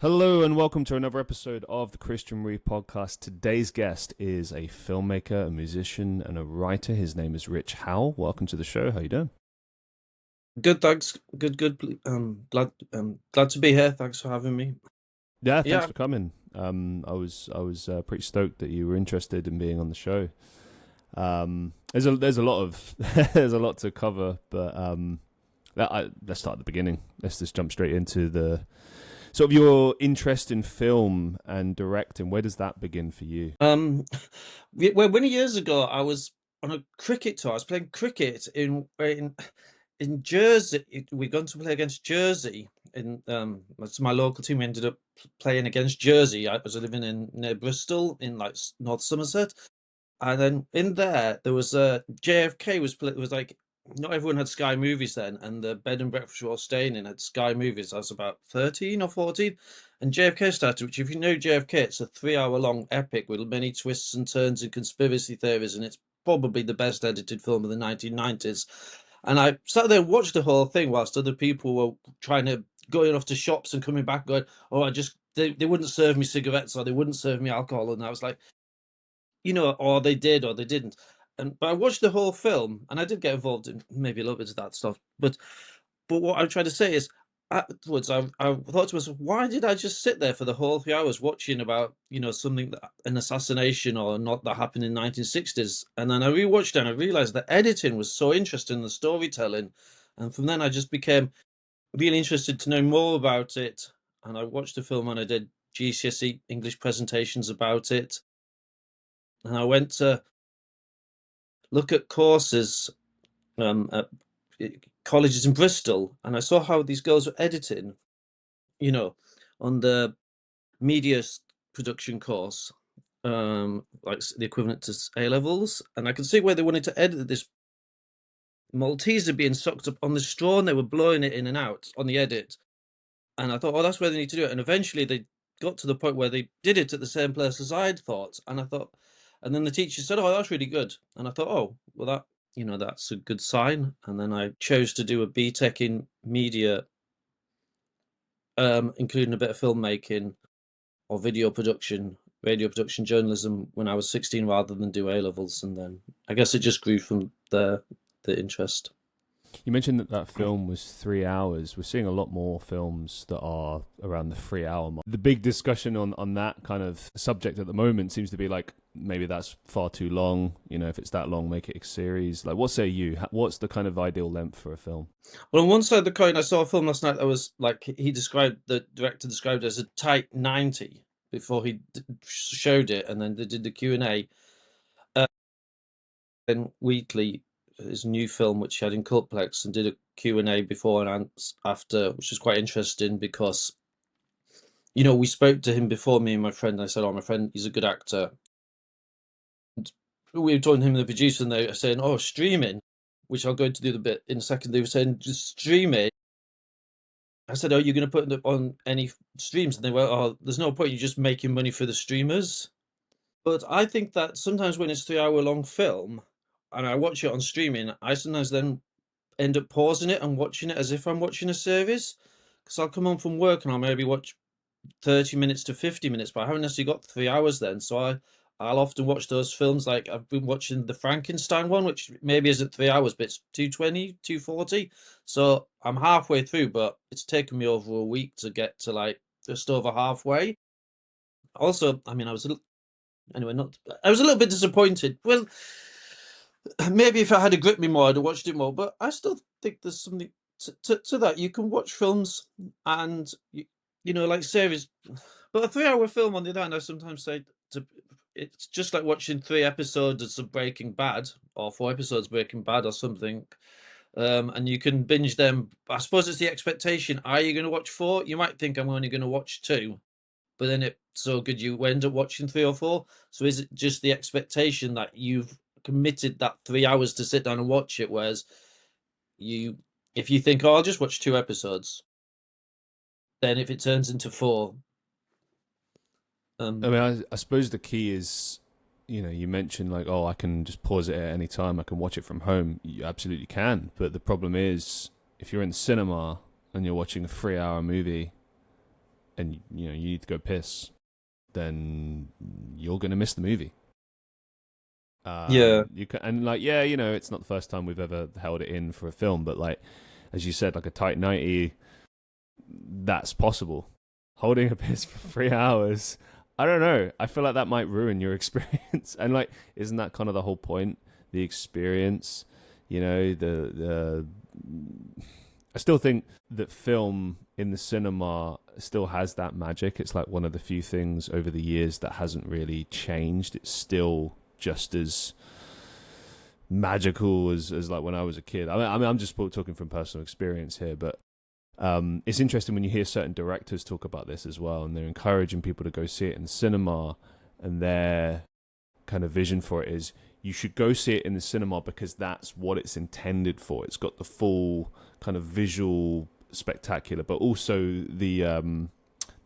Hello and welcome to another episode of the Christian Reeve podcast. Today's guest is a filmmaker, a musician, and a writer. His name is Rich Howe. Welcome to the show. How you doing? Good, thanks. Good. Glad to be here. Thanks for having me. Yeah, thanks Yeah, for coming. I was pretty stoked that you were interested in being on the show. There's a lot of there's a lot to cover, but let's start at the beginning. Let's just jump straight into the sort of your interest in film and directing. Where does that begin for you? well, many years ago, I was on a cricket tour. I was playing cricket in Jersey. We'd gone to play against Jersey. That's my local team. We ended up playing against Jersey. I was living near Bristol in North Somerset. And then in there was JFK was like, not everyone had Sky Movies then, and the bed and breakfast we were all staying in had Sky Movies. I was about 13 or 14, and JFK started, which if you know JFK, it's a 3 hour long epic with many twists and turns and conspiracy theories, and it's probably the best edited film of the 1990s. And I sat there and watched the whole thing whilst other people were going off to shops and coming back going, oh, they wouldn't serve me cigarettes or they wouldn't serve me alcohol. And I was like, or they did or they didn't. But I watched the whole film, and I did get involved in maybe a little bit of that stuff. But what I'm trying to say is, afterwards, I thought to myself, why did I just sit there for the whole 3 hours watching about something an assassination or not that happened in 1960s? And then I rewatched it, and I realized that editing was so interesting, the storytelling, and from then I just became really interested to know more about it. And I watched the film, and I did GCSE English presentations about it. And I went to look at courses at colleges in Bristol, and I saw how these girls were editing, on the media production course, like the equivalent to A levels, and I could see where they wanted to edit this Malteser being sucked up on the straw, and they were blowing it in and out on the edit. And I thought, oh, that's where they need to do it. And eventually they got to the point where they did it at the same place as I'd thought. And then the teacher said, oh, that's really good. And I thought, oh, well, that's a good sign. And then I chose to do a BTEC in media, including a bit of filmmaking or video production, radio production journalism when I was 16 rather than do A levels. And then I guess it just grew from there, the interest. You mentioned that film was 3 hours. We're seeing a lot more films that are around the 3 hour mark. The big discussion on that kind of subject at the moment seems to be like, maybe that's far too long. If it's that long, make it a series. Like, what say you? What's the kind of ideal length for a film? Well, on one side of the coin, I saw a film last night that was like, the director described it as a tight 90 before he showed it, and then they did the Q&A. Then Wheatley, his new film, which he had in Cultplex, and did a Q&A before and after, which was quite interesting because, we spoke to him before, me and my friend. And I said, oh, my friend, he's a good actor. And we were talking to him and the producer, and they were saying, oh, streaming, which I'll go into the other bit in a second. They were saying, just stream it. I said, are you going to put it on any streams? And they were, oh, there's no point. You're just making money for the streamers. But I think that sometimes when it's 3 hour long film and I watch it on streaming, I sometimes then end up pausing it and watching it as if I'm watching a series, because I'll come home from work and I'll maybe watch 30 minutes to 50 minutes, but I haven't necessarily got 3 hours then. So I'll often watch those films. Like I've been watching the Frankenstein one, which maybe isn't 3 hours, but it's 220, 240. So I'm halfway through, but it's taken me over a week to get to like just over halfway. Also, I mean, I was a little bit disappointed. Well, maybe if I had gripped me more, I'd have watched it more. But I still think there's something to that. You can watch films and like series, but a 3 hour film on the other hand, I sometimes say it's just like watching 3 episodes of Breaking Bad or 4 episodes of Breaking Bad or something. And you can binge them. I suppose it's the expectation. Are you going to watch 4? You might think I'm only going to watch 2, but then it's so good you end up watching 3 or 4. So is it just the expectation that you've committed that 3 hours to sit down and watch it, whereas if you think, oh, I'll just watch 2 episodes, then if it turns into 4. I mean, I suppose the key is, you mentioned like, oh, I can just pause it at any time. I can watch it from home. You absolutely can. But the problem is, if you're in the cinema and you're watching a 3 hour movie, and you need to go piss, then you're going to miss the movie. Yeah. You can, and like, yeah, it's not the first time we've ever held it in for a film, but like, as you said, like a tight 90, that's possible. Holding a piss for 3 hours, I don't know. I feel like that might ruin your experience. And like, isn't that kind of the whole point? The experience, the I still think that film in the cinema still has that magic. It's like one of the few things over the years that hasn't really changed. It's still just as magical as like when I was a kid. I mean, I'm just talking from personal experience here, but it's interesting when you hear certain directors talk about this as well, and they're encouraging people to go see it in the cinema, and their kind of vision for it is you should go see it in the cinema because that's what it's intended for. It's got the full kind of visual spectacular, but also the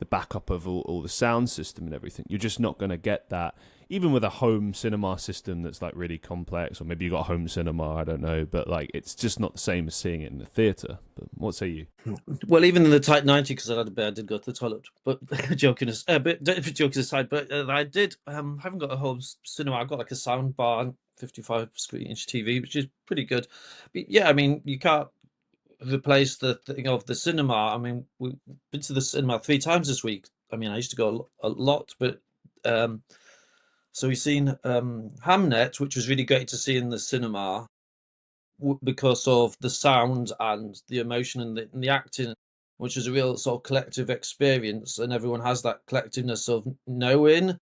backup of all the sound system and everything. You're just not going to get that even with a home cinema system that's like really complex, or maybe you got a home cinema, I don't know, but like it's just not the same as seeing it in the theater. But what say you? Well, even in the tight 90, because I had a bit, I did go to the toilet, but joking aside, but I did haven't got a home cinema. I've got like a sound bar, 55 screen inch TV, which is pretty good. But yeah, I mean, you can't replace the thing of the cinema. I mean, we've been to the cinema 3 times this week. I mean, I used to go a lot, but so we've seen Hamnet, which was really great to see in the cinema because of the sound and the emotion and the acting, which is a real sort of collective experience, and everyone has that collectiveness of knowing.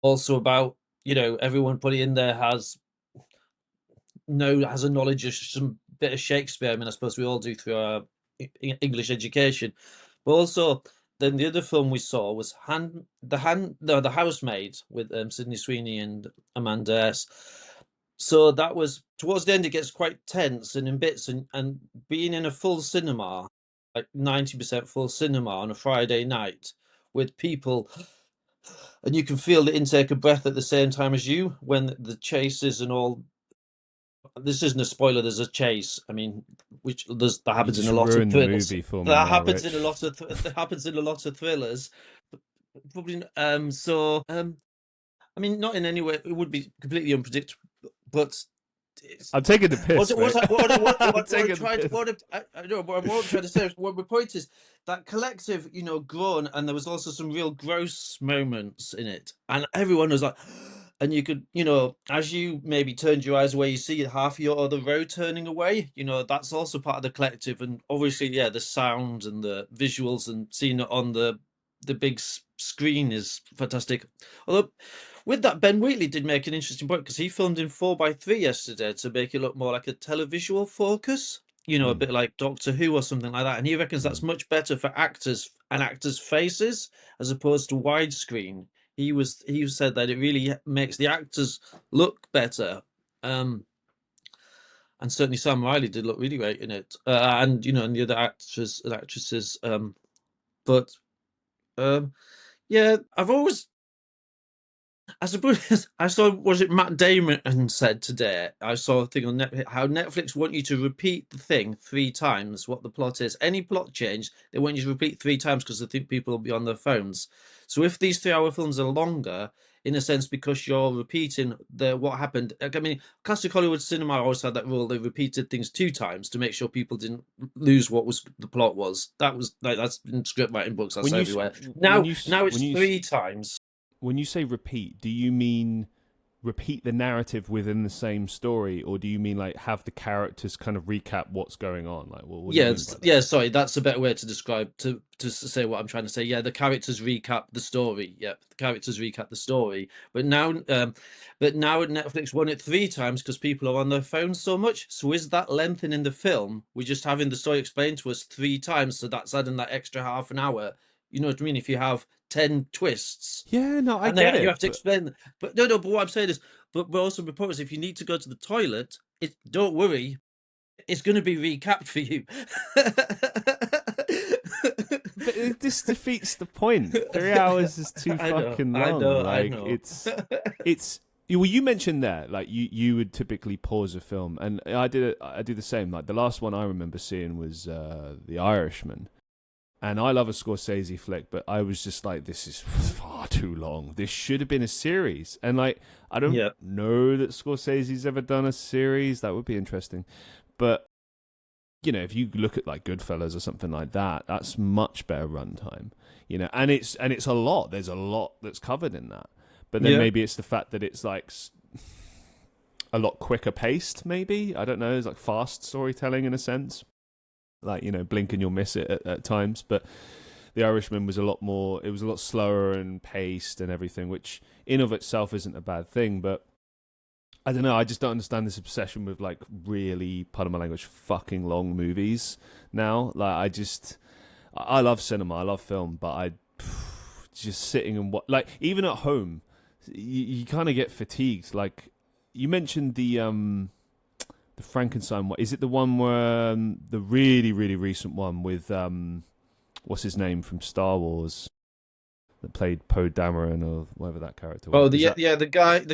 Also about, everyone putting in there has a knowledge of some bit of Shakespeare. I mean, I suppose we all do through our English education, but also then the other film we saw was The Housemaid with Sydney Sweeney and Amanda S. So that was towards the end. It gets quite tense and in bits, and being in a full cinema, like 90% full cinema on a Friday night with people, and you can feel the intake of breath at the same time as you when the chases and all. This isn't a spoiler. There's a chase. I mean, that happens in a lot of thrillers. That happens in a lot of that happens in a lot of thrillers. Probably. I mean, not in any way. It would be completely unpredictable, but I'm taking the piss. I know, but what I'm trying to say, what my point is, that collective, groan, and there was also some real gross moments in it, and everyone was like, and you could, as you maybe turned your eyes away, you see half of your other row turning away. That's also part of the collective, and obviously, yeah, the sound and the visuals and seeing it on the big screen is fantastic. Although, with that, Ben Wheatley did make an interesting point because he filmed in 4:3 yesterday to make it look more like a televisual focus, a bit like Doctor Who or something like that. And he reckons that's much better for actors and actors' faces as opposed to widescreen. He said that it really makes the actors look better. And certainly Sam Riley did look really great in it, and and the other actors and actresses. But yeah, I suppose I saw, was it Matt Damon said today? I saw a thing on Netflix, how Netflix want you to repeat the thing 3 times, what the plot is. Any plot change, they want you to repeat 3 times because they think people will be on their phones. So if these 3-hour films are longer, in a sense, because you're repeating what happened. I mean, classic Hollywood cinema always had that rule. They repeated things 2 times to make sure people didn't lose what was the plot was. That was like, that's in script writing books. That's everywhere. Now it's 3 times. When you say repeat, do you mean repeat the narrative within the same story, or do you mean like have the characters kind of recap what's going on? Like, what do you mean by that? Yeah. Sorry, that's a better way to describe to say what I'm trying to say. Yeah, the characters recap the story. Yeah, the characters recap the story. But now Netflix won it 3 times because people are on their phones so much. So is that lengthening the film? We're just having the story explained to us 3 times, so that's adding that extra half an hour. You know what I mean? If you have 10 twists. Yeah, no, I get it. You have to explain. But no. But what I'm saying is, but also reports, if you need to go to the toilet, don't worry, it's going to be recapped for you. But this defeats the point. 3 hours is too fucking long. I know. It's. Well, you mentioned there, like you would typically pause a film, and I do the same. Like the last one I remember seeing was The Irishman. And I love a Scorsese flick, but I was just like, this is far too long. This should have been a series. And like, I don't Yeah. know that Scorsese's ever done a series. That would be interesting. But, you know, if you look at like Goodfellas or something like that, that's much better runtime. You know, and it's a lot. There's a lot that's covered in that. But then Yeah. maybe it's the fact that it's like a lot quicker paced, maybe. I don't know. It's like fast storytelling in a sense. Like, you know, blink and you'll miss it at times. But The Irishman was a lot more, it was a lot slower and paced and everything, which in of itself isn't a bad thing. But I don't know, I just don't understand this obsession with like really, pardon my language, fucking long movies now. Like, I love cinema, I love film, but just sitting and like, even at home, you kind of get fatigued. Like, you mentioned the Frankenstein one. Is it the one where the really, really recent one with what's his name from Star Wars that played Poe Dameron or whatever that character was? Oh, the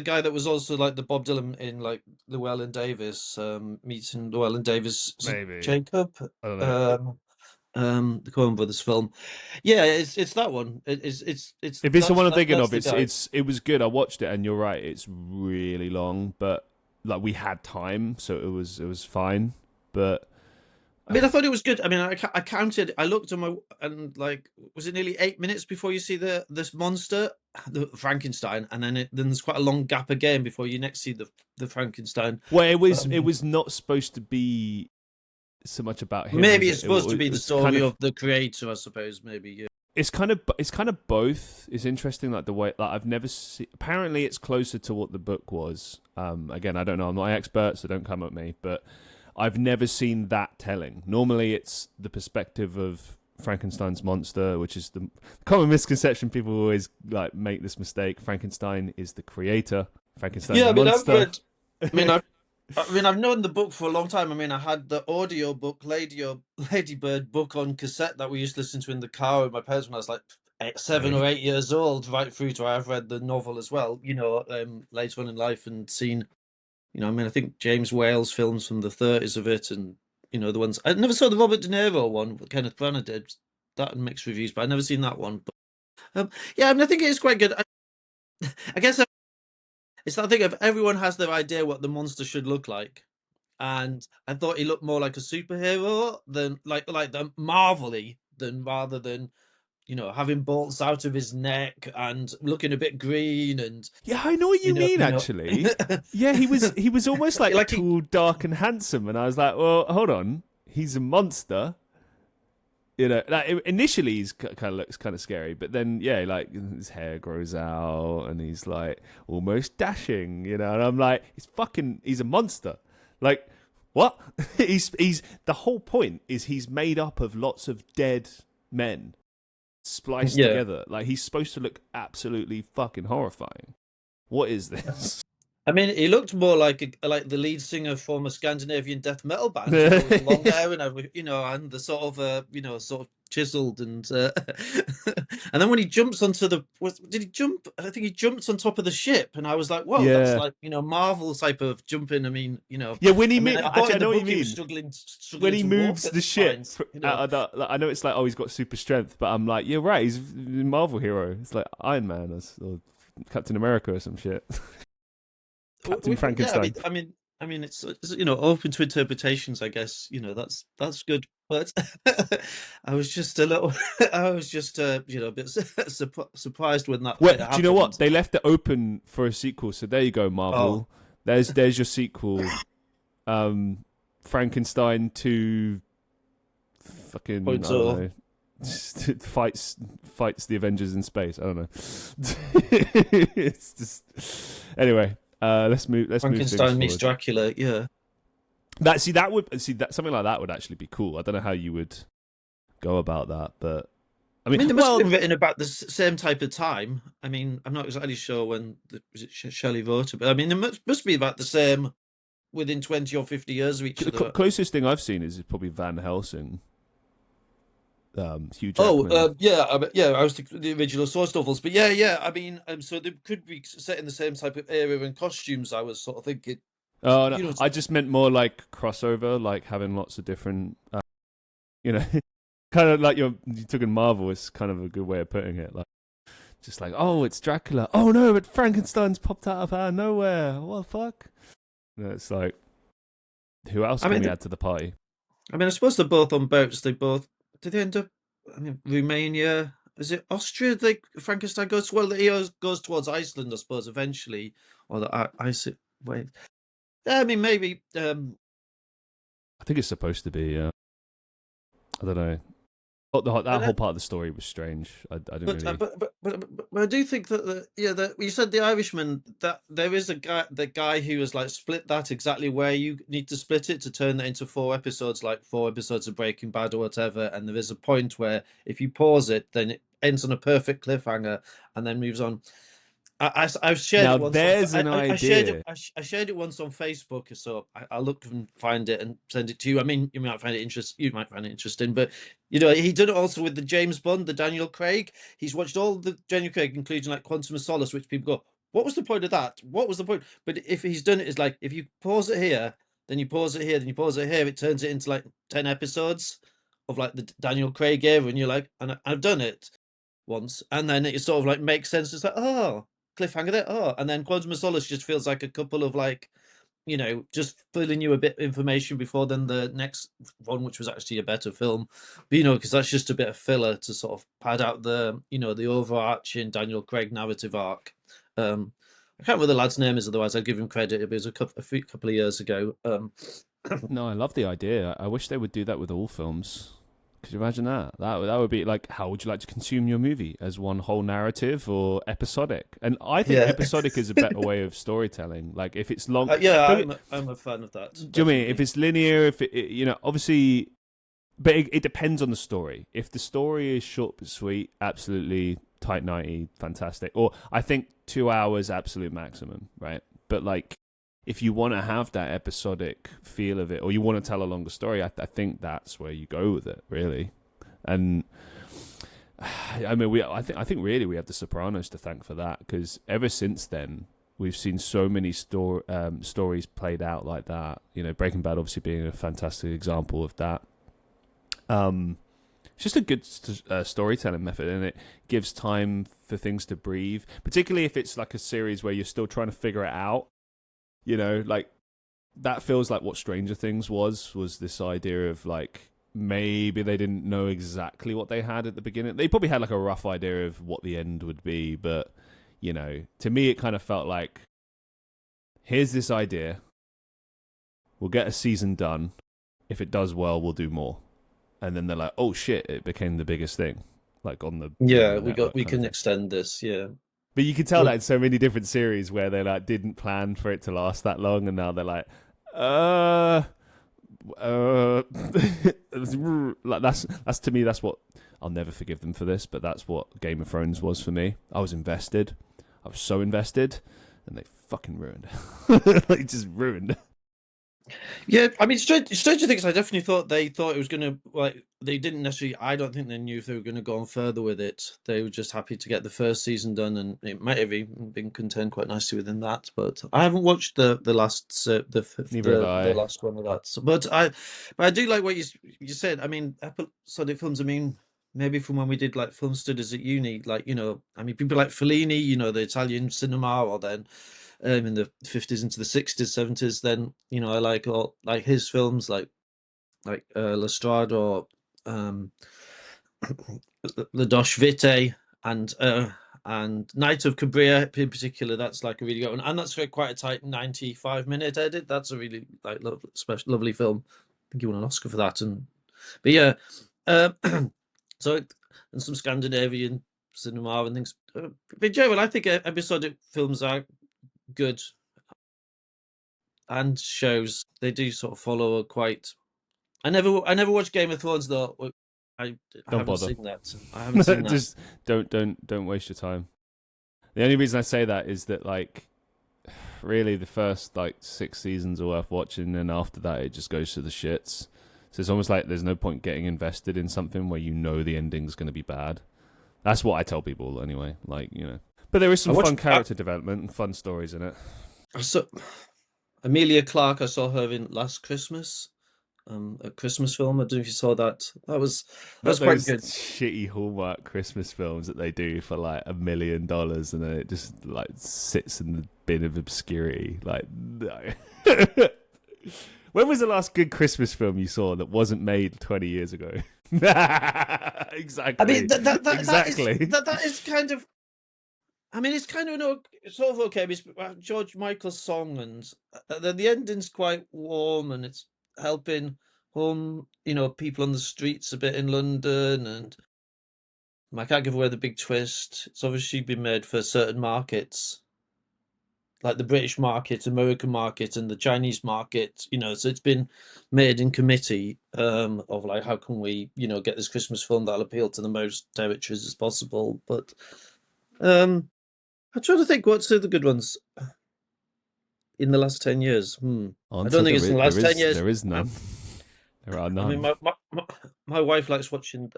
guy that was also like the Bob Dylan in like Llewellyn Davis, meeting Llewellyn Davis, Maybe. Jacob, I don't know. the Coen Brothers film. Yeah, it's that one. It's If it's the one I'm thinking that's of, the guy. it was good. I watched it, and you're right, it's really long, but like we had time, so it was fine. But I mean, I thought it was good. I mean, I counted. I looked on my and like, was it nearly 8 minutes before you see this monster, the Frankenstein, and then there's quite a long gap again before you next see the Frankenstein. well, it was not supposed to be so much about him. Maybe Was it's it? supposed to be It the was story of the creator, I suppose. Maybe, yeah. it's kind of both. It's interesting, like the way, like I've never seen. Apparently, it's closer to what the book was. Again, I don't know. I'm not an expert, so don't come at me. But I've never seen that telling. Normally, it's the perspective of Frankenstein's monster, which is the common misconception. People always like make this mistake. Frankenstein is the creator. Frankenstein's Yeah, I the mean, monster. I've known the book for a long time. I mean, I had the audio book, Ladybird book on cassette that we used to listen to in the car with my parents when I was like 7 or 8 years old, right through to I've read the novel as well, you know, later on in life and seen, you know, I mean, I think James Whale's films from the 30s of it and, you know, the ones, I never saw the Robert De Niro one, what Kenneth Branagh did, that and mixed reviews, but I've never seen that one. But yeah, I mean, I think it is quite good. I guess it's that thing of everyone has their idea what the monster should look like. And I thought he looked more like a superhero than like the Marvel-y than rather than, you know, having bolts out of his neck and looking a bit green and Yeah, I know what you mean. you know Actually, yeah, he was almost like, like tall, dark, and handsome, and I was like, well, hold on, he's a monster. You know, like initially he's kind of looks kind of scary, but then yeah, like his hair grows out and he's like almost dashing, you know. And I'm like, he's a monster. Like what? he's the whole point is he's made up of lots of dead men spliced yeah. together. Like he's supposed to look absolutely fucking horrifying. What is this? I mean, he looked more like the lead singer from a Scandinavian death metal band, you know, with the long hair and everything, you know, and the sort of you know, sort of chiseled and and then when he jumps onto did he jump? I think he jumped on top of the ship, and I was like, whoa, that's Yeah. like, you know, Marvel type of jumping. I mean, you know, Yeah, when he I mean, I thought actually, I in the know what book you he was mean. struggling When he to moves walk at the ship times, you know. out of that, like, I know it's like, oh, he's got super strength, but I'm like, you're right, he's a Marvel hero. It's like Iron Man or Captain America or some shit. Captain Frankenstein. Yeah, I mean, it's you know, open to interpretations. I guess, you know, that's good. But I was just a little, I was just you know, a bit surprised when that Well, kind of do you know what? happened. They left it open for a sequel, so there you go, Oh, Marvel. There's your sequel. Frankenstein to fucking, I point don't so know. fights the Avengers in space. I don't know. It's just anyway. Let's move things Frankenstein meets forward. Dracula. Yeah. That something like that would actually be cool. I don't know how you would go about that, but I I mean, mean, they must well, have been written about the same type of time. I mean, I'm not exactly sure when was it Shelley wrote it, but I mean, it must be about the same within 20 or 50 years of each the other. closest thing I've seen is probably Van Helsing. Hugh Oh, Jackman. yeah, yeah. I was the original source novels, but yeah. I mean, so they could be set in the same type of era and costumes. I was sort of thinking, Oh no, you know, I just meant more like crossover, like having lots of different, you know. Kind of like you took in Marvel. It's kind of a good way of putting it. Like, just like, oh, it's Dracula. Oh no, but Frankenstein's popped out of nowhere. What the fuck? No, it's like, who else can we add to the party? I mean, I suppose they're both on boats. Did they end up? I mean, Romania. Is it Austria? Frankenstein goes to, well, he goes towards Iceland, I suppose, eventually, or the ice. Wait, I mean, maybe. I think it's supposed to be. I don't know. That whole part of the story was strange. I didn't really. But I do think that you said The Irishman, that there is the guy who has like split that exactly where you need to split it to turn that into 4 episodes, like 4 episodes of Breaking Bad or whatever. And there is a point where if you pause it, then it ends on a perfect cliffhanger and then moves on. I've shared now it once. There's an idea. I shared it once on Facebook, so I'll look and find it and send it to you. I mean, you might find it interesting, but he did it also with the James Bond, the Daniel Craig. He's watched all the Daniel Craig, including like Quantum of Solace, which people go, "What was the point of that? What was the point?" But if he's done it, it's like if you pause it here, then you pause it here, then you pause it here, it turns it into like 10 episodes of like the Daniel Craig era, and you're like, and I've done it once, and then it sort of like makes sense. It's like, oh, cliffhanger there, and then Quantum of Solace just feels like a couple of like, just filling you a bit of information before then the next one, which was actually a better film, but because that's just a bit of filler to sort of pad out the the overarching Daniel Craig narrative arc. I can't remember what the lad's name is, otherwise I'd give him credit. It was a couple of years ago. No, I love the idea. I wish they would do that with all films. Could you imagine that? That would be like, how would you like to consume your movie? As one whole narrative or episodic? And I think episodic is a better way of storytelling. Like if it's long, I'm a fan of that. Do you mean if it's linear? If it, obviously, but it depends on the story. If the story is short but sweet, absolutely tight 90, fantastic. Or I think 2 hours, absolute maximum, right? But like, if you want to have that episodic feel of it, or you want to tell a longer story, I think that's where you go with it, really. And I mean, I think really we have The Sopranos to thank for that, because ever since then we've seen so many stories played out like that. Breaking Bad obviously being a fantastic example of that. It's just a good storytelling method, and it gives time for things to breathe, particularly if it's like a series where you're still trying to figure it out. Like that feels like what Stranger Things was this idea of like, maybe they didn't know exactly what they had at the beginning. They probably had like a rough idea of what the end would be, but to me it kind of felt like, here's this idea, we'll get a season done, if it does well we'll do more, and then they're like, oh shit, it became the biggest thing, like on the we can extend this. But you can tell that in so many different series where they like didn't plan for it to last that long, and now they're like, like that's to me, that's what, I'll never forgive them for this, but that's what Game of Thrones was for me. I was invested. I was so invested, and they fucking ruined it. Like, just ruined. Yeah, I mean, Stranger Things, I definitely thought it was going to, like, they didn't necessarily, I don't think they knew if they were going to go on further with it. They were just happy to get the first season done, and it might have even been contained quite nicely within that. But I haven't watched the last the last one of that. So, but I do like what you said. I mean, episodic films, I mean, maybe from when we did like film studies at uni, like, I mean, people like Fellini, the Italian cinema, or then in the 50s into the 60s, 70s, then I like all like his films, like La Strada, or La Dosh Vitae, and Night of Cabria in particular. That's like a really good one, and that's quite a tight 95-minute edit. That's a really like lovely film. I think he won an Oscar for that. But yeah, so, and some Scandinavian cinema and things. But in general, I think episodic films are good, and shows, they do sort of follow a quite. I never watched Game of Thrones though. I haven't seen that. I haven't seen that. Just don't waste your time. The only reason I say that is that, like, really the first like 6 seasons are worth watching, and after that it just goes to the shits. So it's almost like there's no point getting invested in something where the ending's going to be bad. That's what I tell people anyway. Like, but there is some fun character development and fun stories in it. So Amelia Clarke, I saw her in Last Christmas, a Christmas film. I don't know if you saw that. That Not was quite those good. shitty Hallmark Christmas films that they do for like $1 million and then it just like sits in the bin of obscurity. Like, no. When was the last good Christmas film you saw that wasn't made 20 years ago? Exactly. I mean, Exactly. that is kind of. I mean, it's kind of sort of okay. It's George Michael's song, and the ending's quite warm, and it's helping home, people on the streets a bit in London, and I can't give away the big twist. It's obviously been made for certain markets, like the British market, American market, and the Chinese market. So it's been made in committee of like, how can we, get this Christmas film that'll appeal to the most territories as possible. But I'm trying to think what's the good ones in the last 10 years. I don't think it's in the last 10 years. There is none. There are I mean, none. my wife likes watching,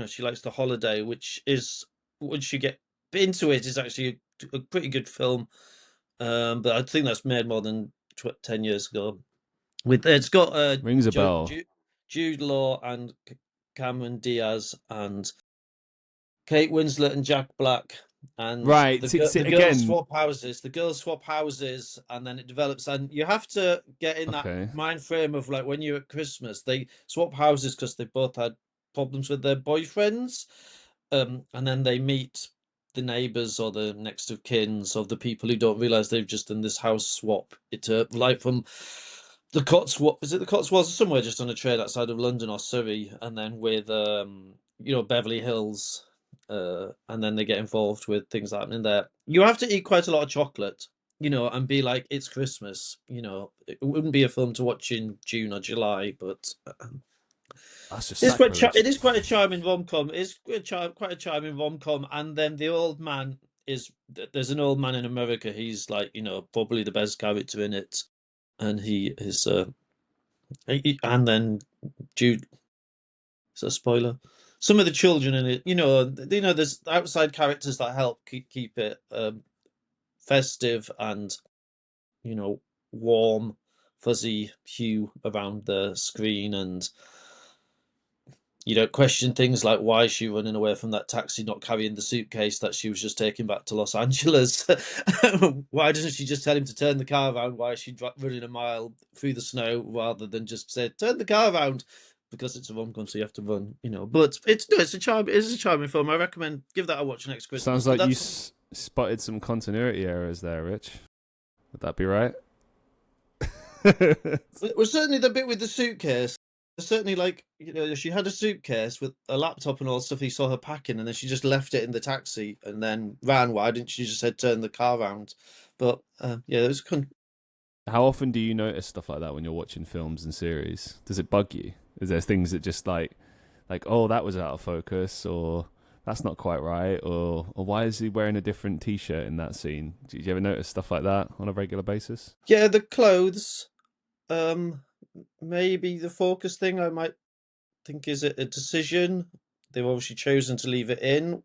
she likes The Holiday, which is, once you get into it, is actually a pretty good film. But I think that's made more than 10 years ago. It's got Rings a bell. Jude Law and Cameron Diaz and Kate Winslet and Jack Black. And Right. the again, girls swap houses. The girls swap houses, and then it develops. And you have to get in that mind frame of like, when you're at Christmas, they swap houses because they both had problems with their boyfriends, and then they meet the neighbors or the next of kins of the people who don't realize they've just done this house swap. It's like from the Cotswolds. Is it the Cotswolds or somewhere just on a train outside of London or Surrey, and then with Beverly Hills. And then they get involved with things happening there. You have to eat quite a lot of chocolate, and be like, it's Christmas. It wouldn't be a film to watch in June or July, but that's just it is quite a charming rom-com. It's quite a charming rom-com. And then the old man there's an old man in America. He's like, probably the best character in it, and he is. And then Jude. Is that a spoiler? Some of the children in it, there's outside characters that help keep it festive and, warm, fuzzy hue around the screen, and you don't question things like, why is she running away from that taxi, not carrying the suitcase that she was just taking back to Los Angeles? Why doesn't she just tell him to turn the car around? Why is she running a mile through the snow rather than just say, turn the car around? Because it's a rom-com, so you have to run, But it's a charming film. I recommend give that a watch next Christmas. Sounds like you spotted some continuity errors there, Rich. Would that be right? Well, certainly the bit with the suitcase. Certainly, like, she had a suitcase with a laptop and all the stuff he saw her packing, and then she just left it in the taxi and then ran. Why didn't she just say turn the car around? But yeah, it was. How often do you notice stuff like that when you're watching films and series? Does it bug you? Is there things that just like, oh, that was out of focus, or that's not quite right, or why is he wearing a different T-shirt in that scene? Do you ever notice stuff like that on a regular basis? Yeah, the clothes, maybe the focus thing. I might think, is it a decision? They've obviously chosen to leave it in.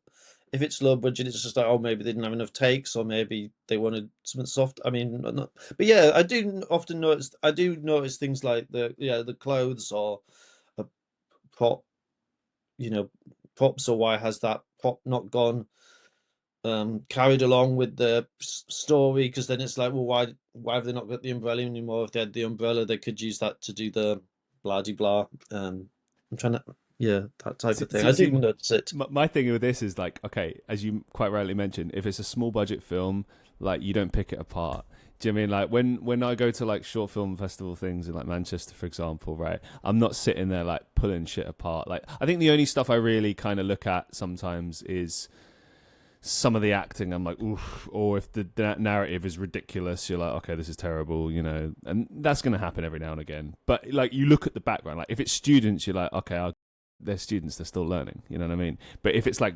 If it's low budget, it's just like, oh, maybe they didn't have enough takes, or maybe they wanted something soft. I mean, not, but yeah, I do often notice. I do notice things like the clothes or a prop, props, or why has that prop not gone carried along with the story? Because then it's like, well, why have they not got the umbrella anymore? If they had the umbrella, they could use that to do the blah de blah. I'm trying to. Yeah, that type of thing. I do notice it. My thing with this is like, okay, as you quite rightly mentioned, if it's a small budget film, like, you don't pick it apart. Do you know what I mean? Like, when I go to like short film festival things in like Manchester, for example, right? I'm not sitting there like pulling shit apart. Like, I think the only stuff I really kind of look at sometimes is some of the acting. I'm like, oof. Or if the narrative is ridiculous, you're like, okay, this is terrible, and that's going to happen every now and again. But like, you look at the background, like if it's students, you're like, okay, they're students, they're still learning, you know what I mean? But if it's like,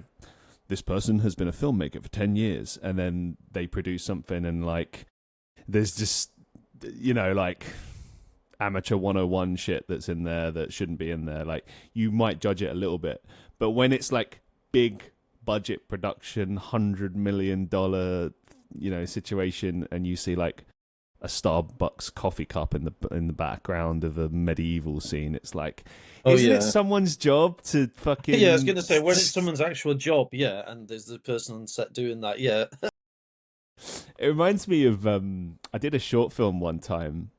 this person has been a filmmaker for 10 years and then they produce something and like there's just, like amateur 101 shit that's in there that shouldn't be in there, like, you might judge it a little bit. But when it's like big budget production, $100 million, situation, and you see like a Starbucks coffee cup in the background of a medieval scene. It's like, Oh isn't it yeah. someone's job to Yeah, I was fucking? gonna say when it's someone's actual job, yeah, and there's the person on set doing that, yeah. It reminds me of I did a short film one time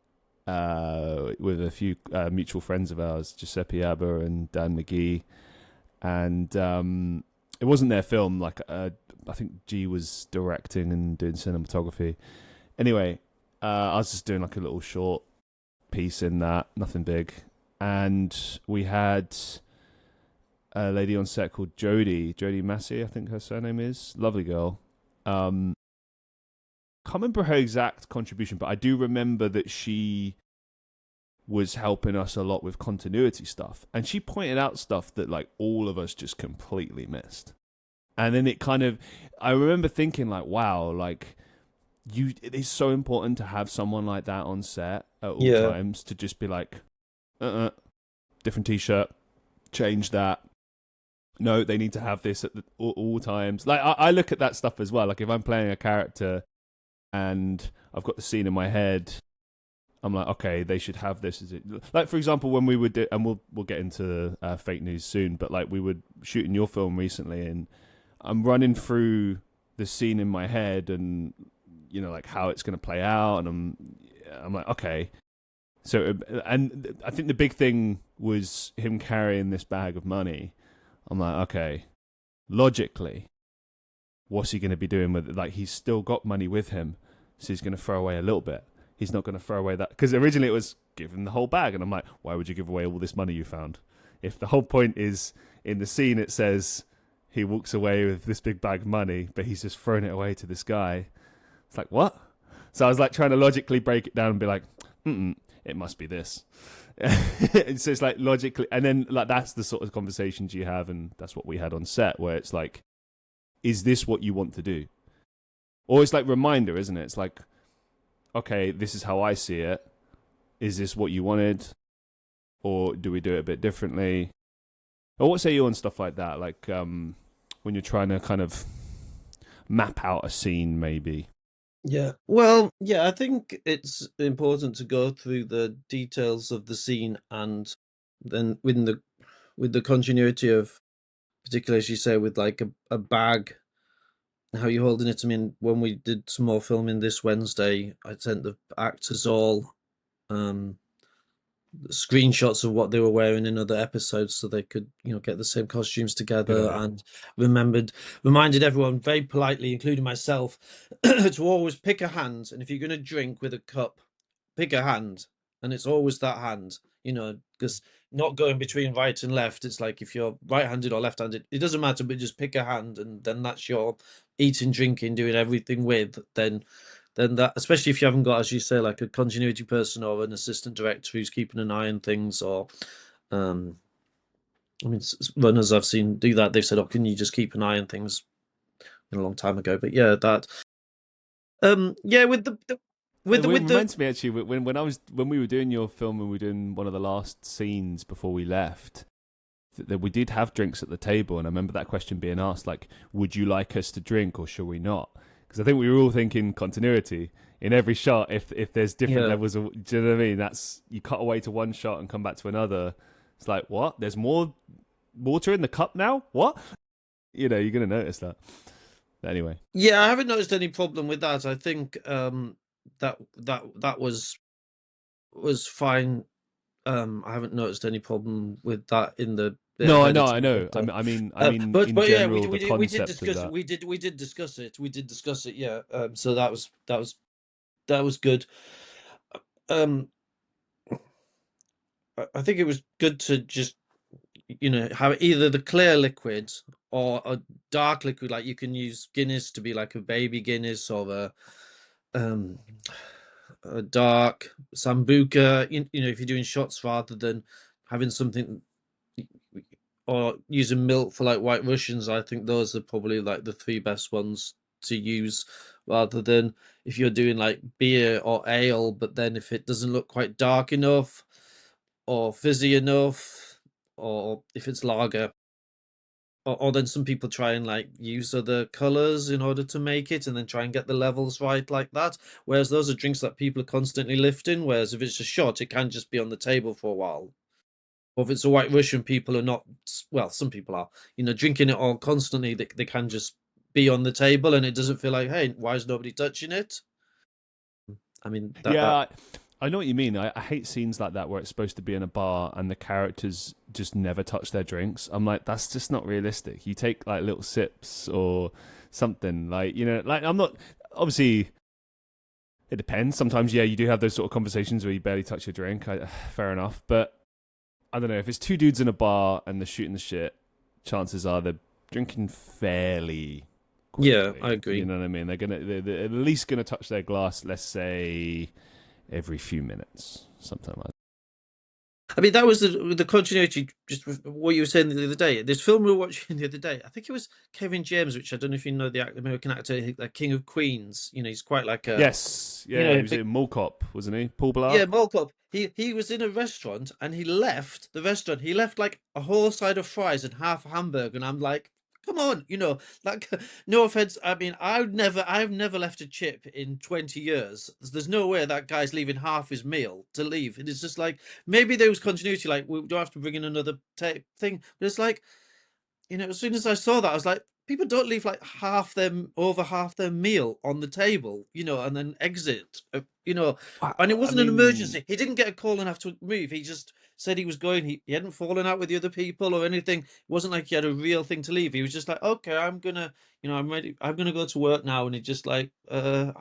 with a few mutual friends of ours, Giuseppe Abba and Dan McGee, and it wasn't their film. Like I think G was directing and doing cinematography. Anyway, I was just doing like a little short piece in that, nothing big, and we had a lady on set called Jodie Massey, I think her surname is. Lovely girl. Can't remember her exact contribution, but I do remember that she was helping us a lot with continuity stuff, and she pointed out stuff that like all of us just completely missed. And then it kind of, I remember thinking like, wow, like it is so important to have someone like that on set at all Yeah. times, to just be like, different t-shirt, change that. No, they need to have this at all times. Like I look at that stuff as well. Like if I'm playing a character and I've got the scene in my head, I'm like, okay, they should have this. Like for example, when we would do, and we'll get into fake news soon, but like we were shooting your film recently, and I'm running through the scene in my head, and you know, like how it's going to play out, and I'm like, okay. So, and I think the big thing was him carrying this bag of money. I'm like, okay, logically, what's he going to be doing with it? Like, he's still got money with him, so he's going to throw away a little bit. He's not going to throw away that, because originally it was give him the whole bag, and I'm like, why would you give away all this money you found? If the whole point is in the scene, it says he walks away with this big bag of money, but he's just thrown it away to this guy. It's like, what? So I was like trying to logically break it down and be like, it must be this. So it's like logically, and then like that's the sort of conversations you have, and that's what we had on set, where it's like, is this what you want to do? Or it's like reminder, isn't it? It's like, okay, this is how I see it. Is this what you wanted? Or do we do it a bit differently? Or what say you on stuff like that? Like when you're trying to kind of map out a scene, maybe. Yeah. Well, yeah, I think it's important to go through the details of the scene, and then with the continuity of, particularly as you say, with like a bag, how you're holding it. I mean, when we did some more filming this Wednesday, I sent the actors all screenshots of what they were wearing in other episodes, so they could, you know, get the same costumes together, and reminded everyone very politely, including myself, to always pick a hand, and if you're going to drink with a cup, pick a hand, and it's always that hand, you know, because not going between right and left. It's like if you're right-handed or left-handed, it doesn't matter, but just pick a hand, and then that's your eating, drinking, doing everything with. Then that, especially if you haven't got, as you say, like a continuity person or an assistant director who's keeping an eye on things, or I mean, runners I've seen do that, they've said, oh, can you just keep an eye on things, a long time ago. But yeah, that yeah, with the It reminds me actually when we were doing your film and we were doing one of the last scenes before we left, that we did have drinks at the table, and I remember that question being asked, like, would you like us to drink or should we not? Because I think we were all thinking continuity in every shot. If there's different levels of, do you know what I mean? That's, you cut away to one shot and come back to another. It's like, what? There's more water in the cup now? What? You know, you're gonna notice that. But anyway, yeah, I haven't noticed any problem with that. I think that was fine. I haven't noticed any problem with that in the no, I editing know. I've done. I mean, But in yeah, general, the we did concept of discuss that. we did discuss it. We did discuss it. Yeah. So that was good. Um, I think it was good to just, you know, have either the clear liquid or a dark liquid. Like you can use Guinness to be like a baby Guinness, or a dark Sambuca. You know, if you're doing shots, rather than having something, or using milk for like White Russians. I think those are probably like the three best ones to use, rather than if you're doing like beer or ale, but then if it doesn't look quite dark enough or fizzy enough, or if it's lager, or then some people try and like use other colors in order to make it and then try and get the levels right like that. Whereas those are drinks that people are constantly lifting. Whereas if it's a shot, it can just be on the table for a while. Or if it's a White Russian, people are not, well, some people are, drinking it all constantly. They can just be on the table and it doesn't feel like, hey, why is nobody touching it? I mean, that Yeah, I know what you mean. I hate scenes like that where it's supposed to be in a bar and the characters just never touch their drinks. I'm like, that's just not realistic. You take like little sips or something, like, like I'm not, obviously it depends. Sometimes, yeah, you do have those sort of conversations where you barely touch your drink. Fair enough. But I don't know, if it's two dudes in a bar and they're shooting the shit, chances are they're drinking fairly yeah, quickly. I agree. You know what I mean? They're at least gonna touch their glass, let's say, every few minutes, something like that. I mean, that was the continuity, just with what you were saying the other day. This film we were watching the other day, I think it was Kevin James, which I don't know if you know, the American actor, like King of Queens. He's quite like a, Yes, yeah, he was in Mall Cop, wasn't he? Paul yeah, Blart. Mall Cop. He was in a restaurant and he left the restaurant. He left like a whole side of fries and half a hamburger, and I'm like, come on, like, no offense. I mean, I've never left a chip in 20 years. There's no way that guy's leaving half his meal to leave. It is just like, maybe there was continuity, like we don't have to bring in another thing, but it's like, as soon as I saw that, I was like, people don't leave like over half their meal on the table, and then exit, and it I wasn't an mean, emergency. He didn't get a call and have to move. He just said he was going. He hadn't fallen out with the other people or anything. It wasn't like he had a real thing to leave. He was just like, okay, I'm gonna, I'm ready. I'm gonna go to work now. And he just like, but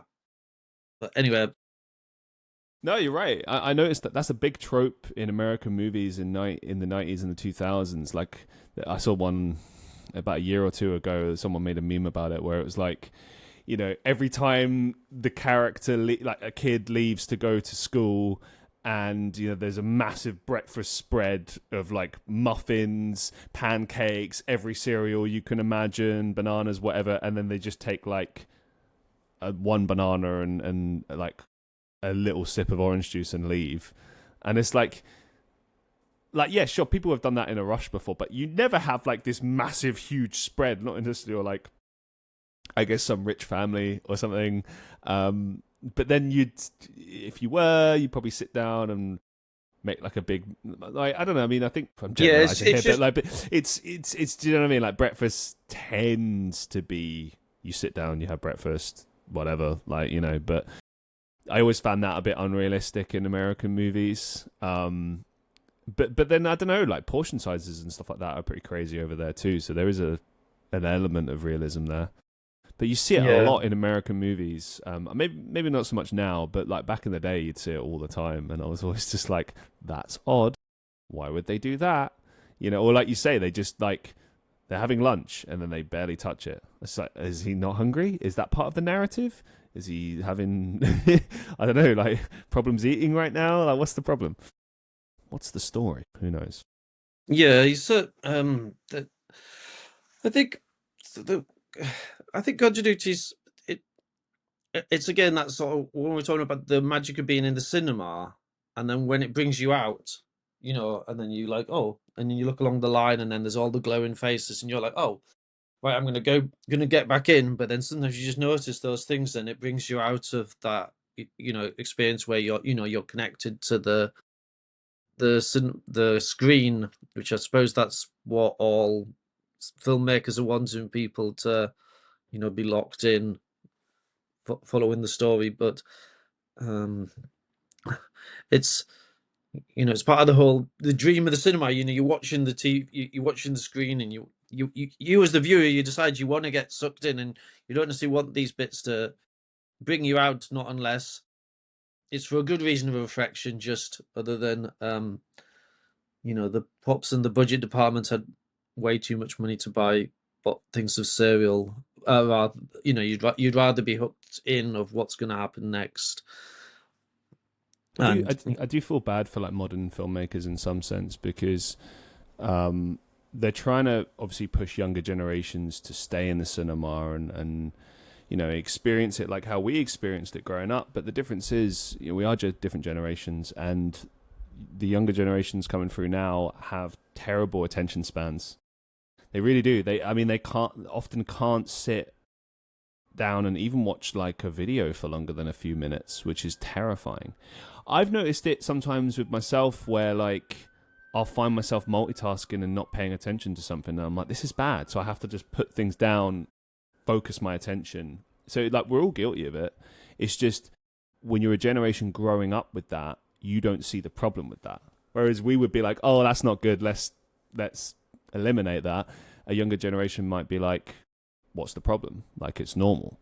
anyway. no, you're right. I noticed that that's a big trope in American movies in the 90s and the 2000s. Like, I saw one about a year or two ago. Someone made a meme about it where it was like, every time the character, like a kid, leaves to go to school, and there's a massive breakfast spread of like muffins, pancakes, every cereal you can imagine, bananas, whatever, and then they just take like one banana and like a little sip of orange juice and leave. And it's like, yeah, sure, people have done that in a rush before, but you never have like this massive, huge spread, not unless you're like, I guess, some rich family or something. But then if you were, you'd probably sit down and make like a big, like, I don't know. I mean, I think I'm generalizing here, but like, it's, do you know what I mean? Like, breakfast tends to be, you sit down, you have breakfast, whatever, like, but I always found that a bit unrealistic in American movies. But then I don't know, like portion sizes and stuff like that are pretty crazy over there too. So there is an element of realism there. But you see it a lot in American movies. Maybe not so much now, but like back in the day, you'd see it all the time, and I was always just like, "That's odd. Why would they do that?" Or like you say, they just like they're having lunch and then they barely touch it. It's like, is he not hungry? Is that part of the narrative? Is he having, I don't know, like problems eating right now? Like, what's the problem? What's the story? Who knows? Yeah, I think the I think continuity's it's again that sort of when we're talking about the magic of being in the cinema, and then when it brings you out, and then you like, oh, and then you look along the line, and then there's all the glowing faces, and you're like, oh, right, I'm gonna get back in, but then sometimes you just notice those things, and it brings you out of that experience where you're connected to the screen, which I suppose that's what all filmmakers are wanting people to be locked in, following the story. But um it's it's part of the dream of the cinema. You're watching the TV, you're watching the screen, and you as the viewer, you decide you want to get sucked in, and you don't necessarily want these bits to bring you out, not unless it's for a good reason of reflection, just other than the pops and the budget department had way too much money to buy things of serial. Rather, you'd rather be hooked in of what's going to happen next. I do feel bad for like modern filmmakers in some sense, because they're trying to obviously push younger generations to stay in the cinema and experience it like how we experienced it growing up. But the difference is, we are just different generations, and the younger generations coming through now have terrible attention spans. They really do. They can't sit down and even watch like a video for longer than a few minutes, which is terrifying. I've noticed it sometimes with myself where like I'll find myself multitasking and not paying attention to something, and I'm like, this is bad. So I have to just put things down, focus my attention. So like we're all guilty of it. It's just when you're a generation growing up with that, you don't see the problem with that. Whereas we would be like, oh, that's not good. Let's eliminate that. A younger generation might be like, what's the problem? Like, it's normal.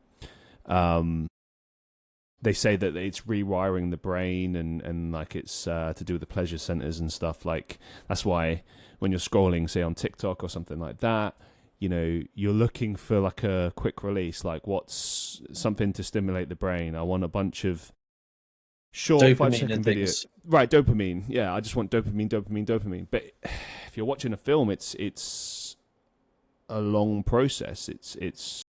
They say that it's rewiring the brain and like it's to do with the pleasure centers and stuff. Like, that's why when you're scrolling, say on TikTok or something like that, you know, you're looking for like a quick release, like what's something to stimulate the brain. I want a bunch of short Dopamine 5-second videos. Right, dopamine. Yeah, I just want dopamine. But if you're watching a film, it's a long process. It's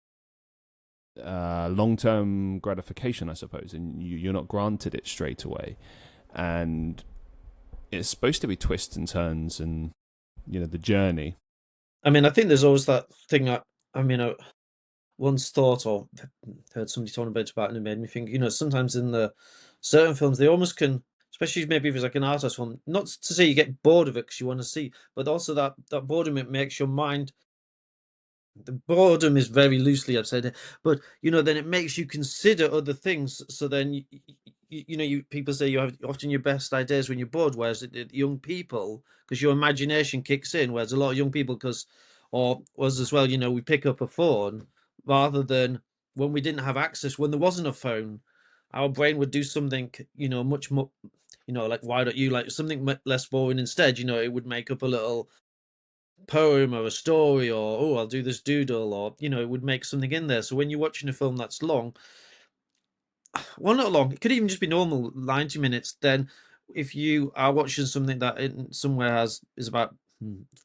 long-term gratification, I suppose, and you're not granted it straight away. And it's supposed to be twists and turns and, you know, the journey. I mean, I think there's always that thing. I once thought or heard somebody talking about, and it made me think. You know, sometimes in the certain films, they almost can, especially maybe if it's like an artist film. Not to say you get bored of it because you want to see, but also that boredom, it makes your mind. The boredom is very loosely I've said it, but you know, then it makes you consider other things. So then people say you have often your best ideas when you're bored, whereas young people, because your imagination kicks in, whereas a lot of young people, or was as well, you know, we pick up a phone rather than when we didn't have access, when there wasn't a phone, our brain would do something, you know, much more, you know, like, why don't you like something less boring instead? You know, it would make up a little poem or a story, or oh, I'll do this doodle, or you know, it would make something in there. So when you're watching a film that's long, well, not long, it could even just be normal 90 minutes, then if you are watching something that in somewhere is about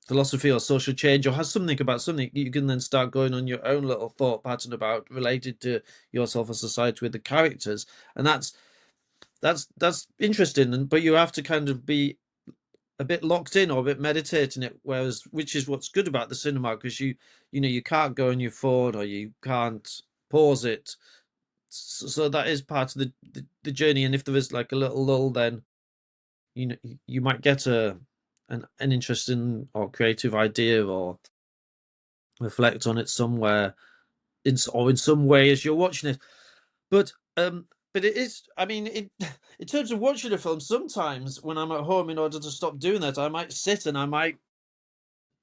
philosophy or social change, or has something about something, you can then start going on your own little thought pattern about related to yourself or society with the characters, and that's interesting. But you have to kind of be a bit locked in or a bit meditating it, whereas which is what's good about the cinema, because you know, you can't go on your phone or you can't pause it. So that is part of the journey, and if there is like a little lull, then you know, you might get an interesting or creative idea or reflect on it somewhere in some way as you're watching it. But it is, I mean, in terms of watching a film, sometimes when I'm at home, in order to stop doing that, I might sit and I might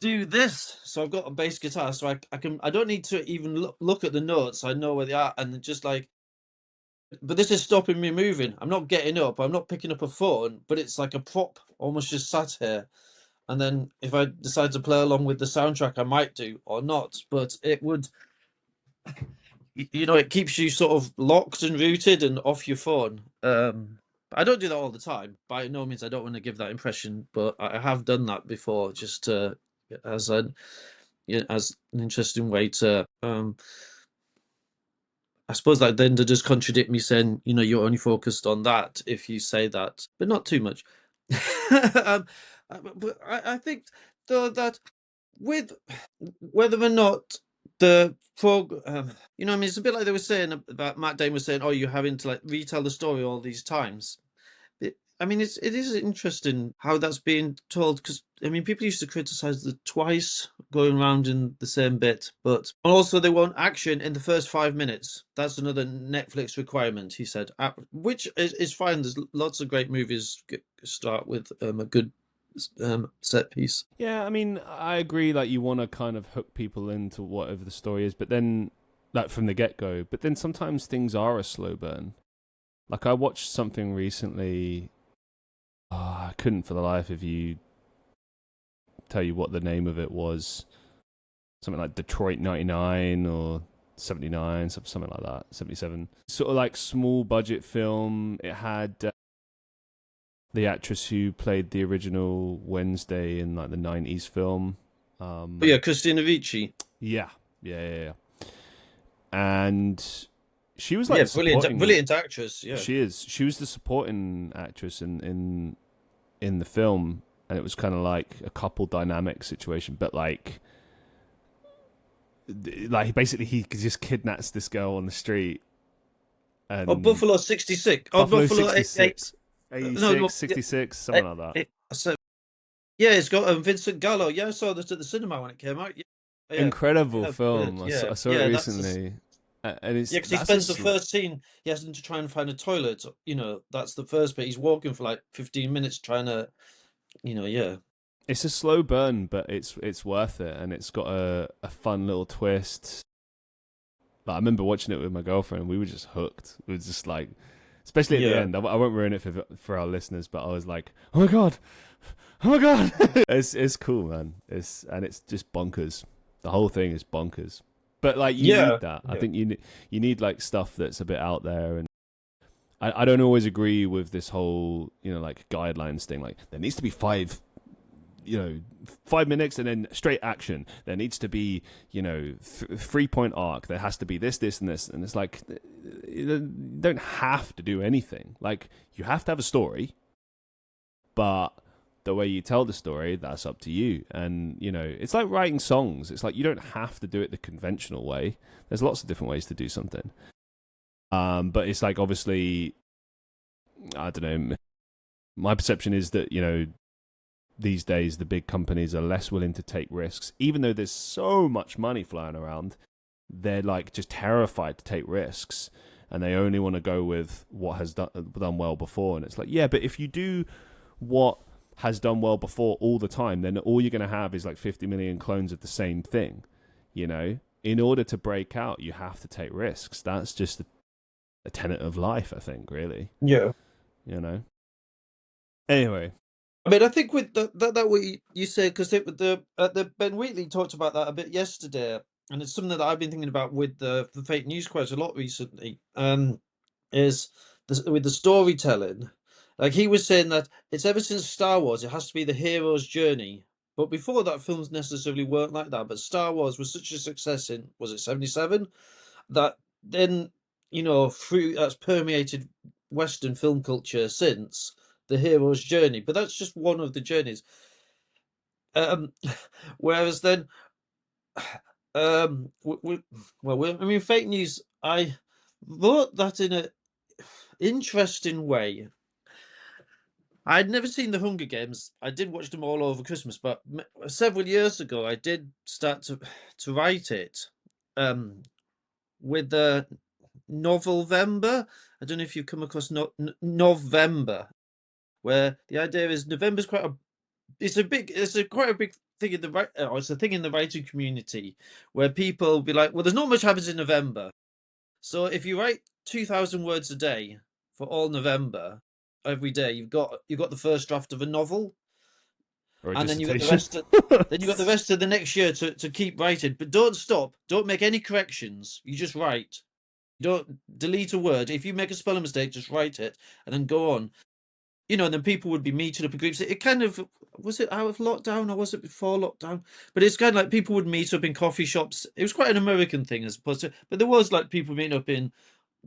do this. So I've got a bass guitar, so I don't need to even look at the notes. I know where they are, and just like, but this is stopping me moving. I'm not getting up. I'm not picking up a phone, but it's like a prop, almost just sat here. And then if I decide to play along with the soundtrack, I might do or not. But it would, you know, it keeps you sort of locked and rooted and off your phone. I don't do that all the time. By no means, I don't want to give that impression, but I have done that before, just as an as an interesting way to. I suppose that then to just contradict me saying, you know, you're only focused on that if you say that, but not too much. But I think though that with whether or not the you know, I mean, it's a bit like they were saying about Matt Damon was saying, oh, you're having to like retell the story all these times. I mean, it is interesting how that's being told, because I mean, people used to criticize the twice going around in the same bit, but also they want action in the first 5 minutes. That's another Netflix requirement, he said, which is fine. There's lots of great movies start with a good set piece. Yeah, I mean, I agree. Like, you want to kind of hook people into whatever the story is, but then, like, from the get-go. But then sometimes things are a slow burn. Like, I watched something recently. I couldn't for the life of you tell you what the name of it was. Something like Detroit 99 or 79, something like that, 77. Sort of like small budget film. It had the actress who played the original Wednesday in like the 90s film. But yeah, Christina Ricci. Yeah. And she was like brilliant actress. Yeah, she is. She was the supporting actress in the film, and it was kind of like a couple dynamic situation, but like like basically he just kidnaps this girl on the street, Oh, and Buffalo 66. Oh, Buffalo Buffalo 8. 66, No, 86, no, 66, yeah, something like that. so yeah, it's got Vincent Gallo. Yeah, I saw this at the cinema when it came out. Yeah, yeah, Incredible yeah, good. film. Yeah, I saw it yeah, recently, and yeah, it's because he spends the first scene. He has to try and find a toilet. That's the first bit. He's walking for like 15 minutes trying to, yeah. it's a slow burn, but it's worth it, and it's got a fun little twist. Like, I remember watching it with my girlfriend, and we were just hooked. We were just like, especially at the Yeah. end. I won't ruin it for our listeners, but I was like, oh my god, oh my god. It's cool, man. It's just bonkers. The whole thing is bonkers. But like you Yeah. need that. I Yeah. think you need like stuff that's a bit out there, and I don't always agree with this whole like guidelines thing. Like there needs to be 5 minutes and then straight action. There needs to be 3-point arc. There has to be this, and this, and it's like you don't have to do anything. Like you have to have a story, but the way you tell the story, that's up to you. And it's like writing songs. It's like you don't have to do it the conventional way. There's lots of different ways to do something. But it's like, obviously, I don't know. My perception is that these days the big companies are less willing to take risks, even though there's so much money flying around. They're like just terrified to take risks, and they only want to go with what has done well before. And it's like, yeah, but if you do what has done well before all the time, then all you're going to have is like 50 million clones of the same thing. In order to break out, you have to take risks. That's just a tenet of life, I think, really. Yeah. Anyway. I mean, I think with that what you said, because the Ben Wheatley talked about that a bit yesterday, and it's something that I've been thinking about with the fake news quite a lot recently. Is with the storytelling, like he was saying that it's ever since Star Wars, it has to be the hero's journey. But before that, films necessarily weren't like that. But Star Wars was such a success in, was it 77, that then through that's permeated Western film culture since. The hero's journey, but that's just one of the journeys. Whereas then, I mean, fake news. I wrote that in a interesting way. I'd never seen the Hunger Games. I did watch them all over Christmas, but several years ago, I did start to write it. With the November. I don't know if you've come across November. Where the idea is November's quite a quite a big thing in the it's a thing in the writing community where people will be like, well, there's not much happens in November, so if you write 2,000 words a day for all November, every day you've got the first draft of a novel, and then you got the rest of the next year to keep writing, but don't stop, don't make any corrections, you just write. You don't delete a word. If you make a spelling mistake, just write it and then go on. And then people would be meeting up in groups. It kind of, was it out of lockdown or was it before lockdown? But it's kind of like people would meet up in coffee shops. It was quite an American thing as opposed to, but there was like people meeting up in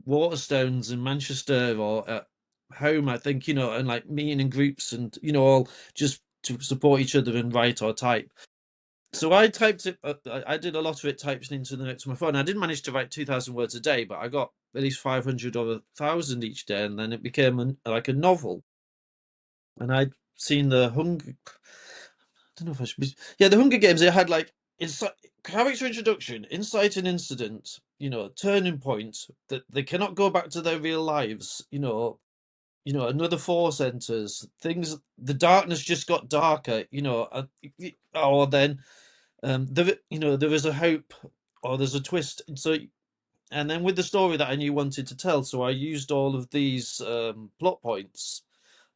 Waterstones in Manchester or at home, I think, and like meeting in groups and, all just to support each other and write or type. So I typed it, I did a lot of it typed into the notes on my phone. I didn't manage to write 2,000 words a day, but I got at least 500 or 1,000 each day, and then it became like a novel. And I'd seen the Hunger. I don't know if I should be. Yeah, the Hunger Games. It had like character introduction, insight and incident. Turning point that they cannot go back to their real lives. Another force enters. Things. The darkness just got darker. Or then, there is a hope, or there's a twist. And then with the story that I knew wanted to tell, so I used all of these plot points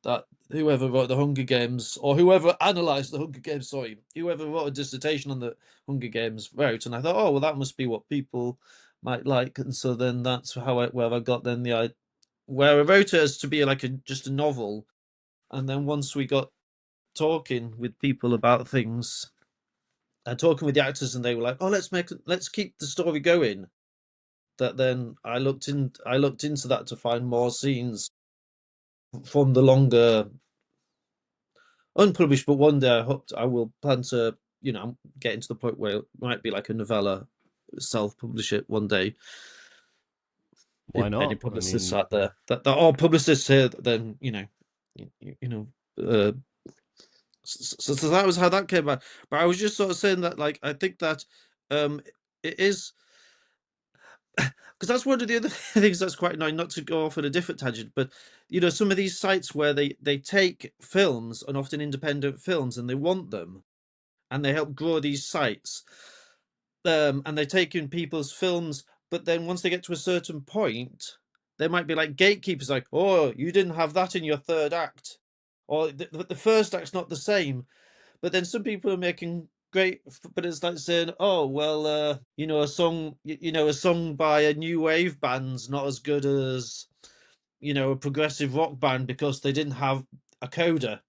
that whoever wrote the Hunger Games, or whoever analysed the Hunger Games, whoever wrote a dissertation on the Hunger Games wrote, and I thought, oh, well, that must be what people might like, and so then that's where I got then where I wrote it as to be like just a novel, and then once we got talking with people about things, and talking with the actors, and they were like, oh, let's keep the story going. That then I looked into that to find more scenes from the longer unpublished, but one day I hope I will plan to, get into the point where it might be like a novella self-publish it one day. Why If any not? publicists out there that are publicists here, then so that was how that came about. But I was just sort of saying that, like, I think that it is, because that's one of the other things that's quite annoying, not to go off on a different tangent, but some of these sites where they take films, and often independent films, and they want them, and they help grow these sites, and they take in people's films, but then once they get to a certain point, there might be like gatekeepers, like, oh, you didn't have that in your third act, or the first act's not the same. But then some people are making great, but it's like saying, oh, well, a song by a new wave band's not as good as a progressive rock band because they didn't have a coda.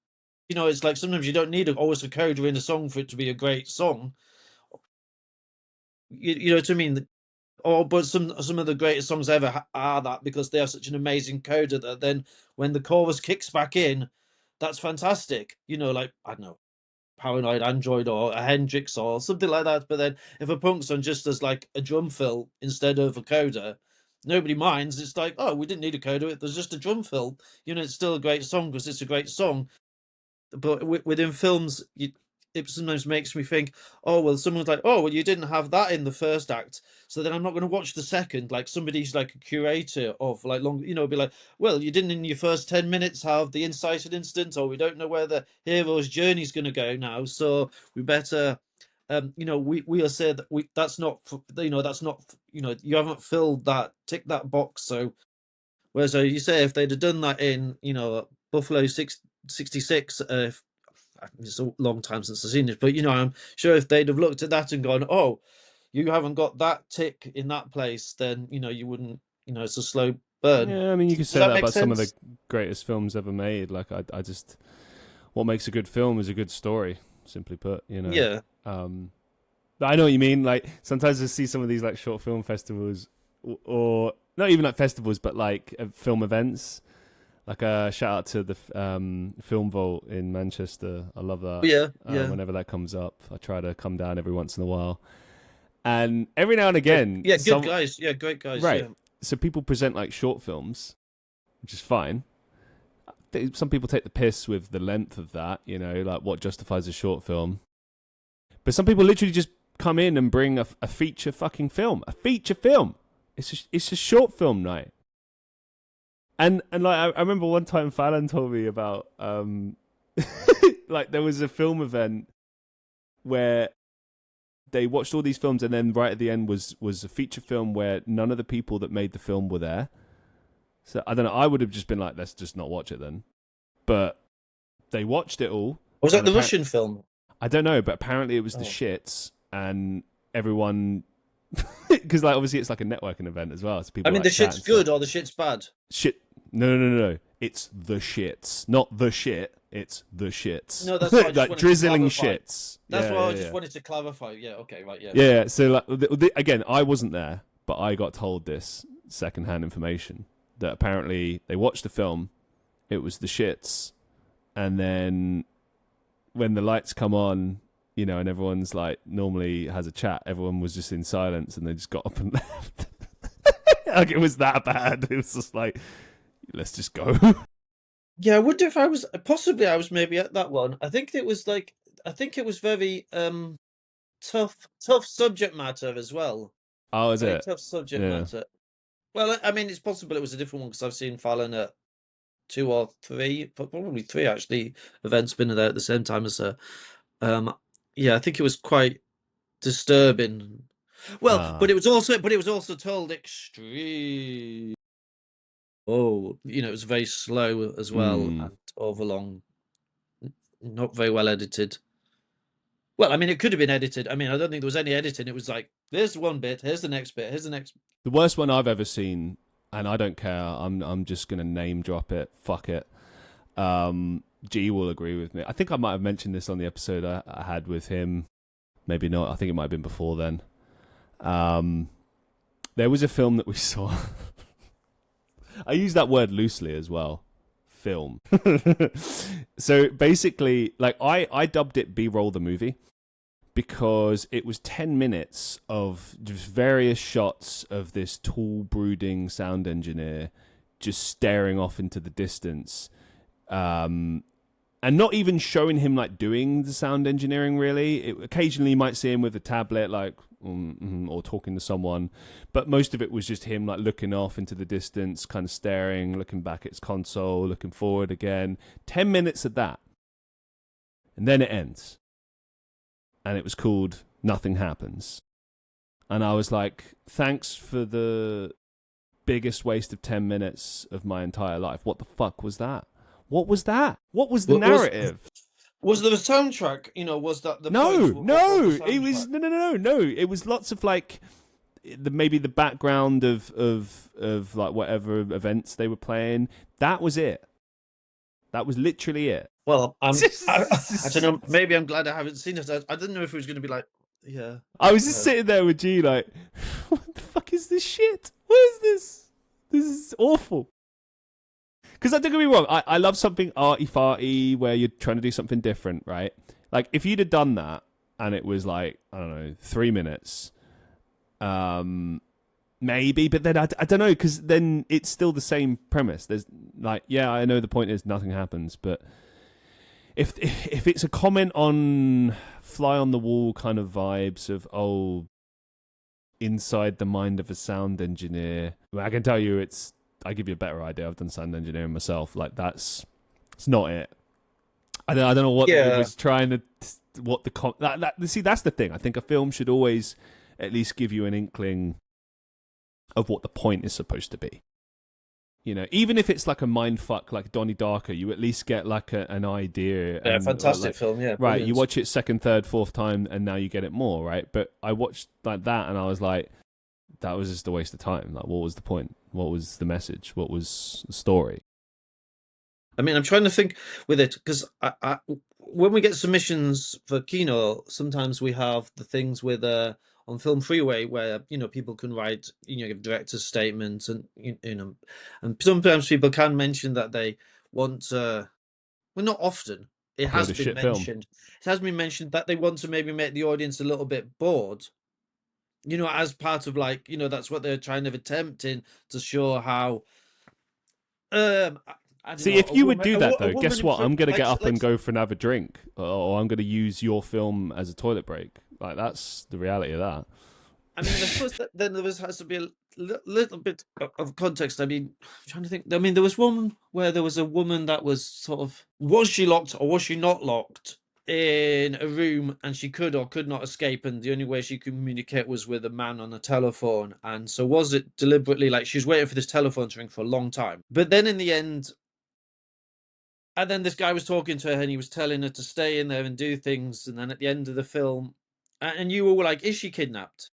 It's like sometimes you don't need always a coda in a song for it to be a great song. You know what I mean? But some of the greatest songs ever are that, because they have such an amazing coda that then when the chorus kicks back in, that's fantastic. Like, I don't know, Paranoid Android or a Hendrix or something like that. But then if a punk song just does like a drum fill instead of a coda, nobody minds. It's like, oh, we didn't need a coda, there's just a drum fill. It's still a great song because it's a great song. But within films, it sometimes makes me think, oh, well, someone's like, oh, well, you didn't have that in the first act, so then I'm not going to watch the second. Like, somebody's like a curator of like long, be like, well, you didn't in your first 10 minutes have the incited incident, or we don't know where the hero's journey is going to go now, so we better we'll say that that's not you haven't filled that, tick that box. So whereas you say if they'd have done that in Buffalo 66, it's a long time since I've seen it, but I'm sure if they'd have looked at that and gone, oh, you haven't got that tick in that place, then you wouldn't, it's a slow burn. Yeah, I mean, you could Does say that that make about some of the sense? greatest films ever made. Like, I just, what makes a good film is a good story, simply put. Yeah. But I know what you mean. Like, sometimes I see some of these like short film festivals, or not even like festivals, but like film events. Like a shout out to the Film Vault in Manchester. I love that. Yeah. Whenever that comes up, I try to come down every once in a while. And every now and again, Yeah, good guys. Yeah, great guys. right. Yeah. So people present like short films, which is fine. Some people take the piss with the length of that, like what justifies a short film. But some people literally just come in and bring a feature fucking film. A feature film. It's a short film night. And like I remember one time Fallon told me about like there was a film event where they watched all these films, and then right at the end was a feature film where none of the people that made the film were there. So I don't know, I would have just been like, let's just not watch it then. But they watched it all. Was that the Russian film? I don't know, but apparently it was the shits, and everyone, because like obviously it's like a networking event as well. So people. I mean, like the shit's good or the shit's bad? Shit. No. It's the shits, not the shit. It's the shits. No, that's what I just like drizzling shits. That's what I just wanted to clarify. Yeah. Okay. Right. Yeah. Yeah. So like again, I wasn't there, but I got told this secondhand information that apparently they watched the film, it was the shits, and then when the lights come on, and everyone's like normally has a chat, everyone was just in silence, and they just got up and left. Like it was that bad. It was just like, let's just go. Yeah, I wonder if I was maybe at that one. I think it was very tough subject matter as well. Oh, is Very it? tough subject matter. Well, I mean, it's possible it was a different one because I've seen Fallon at 2 or 3, probably 3 actually, events been there at the same time as her. Yeah, I think it was quite disturbing. Well, but it was also told extreme. Oh, it was very slow as well and overlong, not very well edited. Well, I mean, it could have been edited. I mean, I don't think there was any editing. It was like, there's one bit, here's the next bit, here's the next. The worst one I've ever seen, and I don't care. I'm just gonna name drop it. Fuck it. G will agree with me. I think I might have mentioned this on the episode I had with him. Maybe not. I think it might have been before then. There was a film that we saw. I use that word loosely as well. Film. So basically, like I dubbed it B-roll the movie because it was 10 minutes of just various shots of this tall, brooding sound engineer just staring off into the distance. And not even showing him like doing the sound engineering really. Occasionally you might see him with a tablet like or talking to someone, but most of it was just him like looking off into the distance, kind of staring, looking back at his console, looking forward again. 10 minutes of that. And then it ends. And it was called Nothing Happens. And I was like, thanks for the biggest waste of 10 minutes of my entire life. What the fuck was that? What was that? What was the narrative? Was there a soundtrack? Was that the no? It was no. It was lots of like maybe the background of like whatever events they were playing. That was it. That was literally it. Well, I don't know. Maybe I'm glad I haven't seen it. I didn't know if it was going to be like, yeah. I was just sitting there with G like, what the fuck is this shit? What is this? This is awful. Because don't get me wrong, I love something arty-farty where you're trying to do something different, right? Like, if you'd have done that and it was like, I don't know, 3 minutes, maybe, but then I don't know, because then it's still the same premise. There's like, yeah, I know the point is nothing happens, but if it's a comment on fly on the wall kind of vibes of, inside the mind of a sound engineer, I can tell you I give you a better idea. I've done sound engineering myself. Like it's not it. I don't know what it was trying to. What the see, that's the thing. I think a film should always at least give you an inkling of what the point is supposed to be. Even if it's like a mind fuck like Donnie Darko, you at least get like an idea. Yeah, fantastic film. Yeah, right. Brilliant. You watch it second, third, fourth time, and now you get it more. Right, but I watched like that, and I was like, that was just a waste of time. Like, what was the point? What was the message? What was the story? I mean, I'm trying to think with it, because when we get submissions for Kino, sometimes we have the things with on Film Freeway where people can write give director's statements, and and sometimes people can mention that they want well, not often. It has been mentioned. It has been mentioned that they want to maybe make the audience a little bit bored. As part of like, that's what they're trying to attempting to show how. See, if you would do that though, guess what? I'm going to get up and go for another drink, or I'm going to use your film as a toilet break. Like, that's the reality of that. I mean, I suppose that then has to be a little bit of context. I mean, I'm trying to think. I mean, there was one where there was a woman that was sort of, was she locked or was she not locked in a room, and she could or could not escape, and the only way she could communicate was with a man on a telephone. And so was it deliberately like she was waiting for this telephone to ring for a long time, but then in the end, and then this guy was talking to her and he was telling her to stay in there and do things, and then at the end of the film, and you were like, is she kidnapped?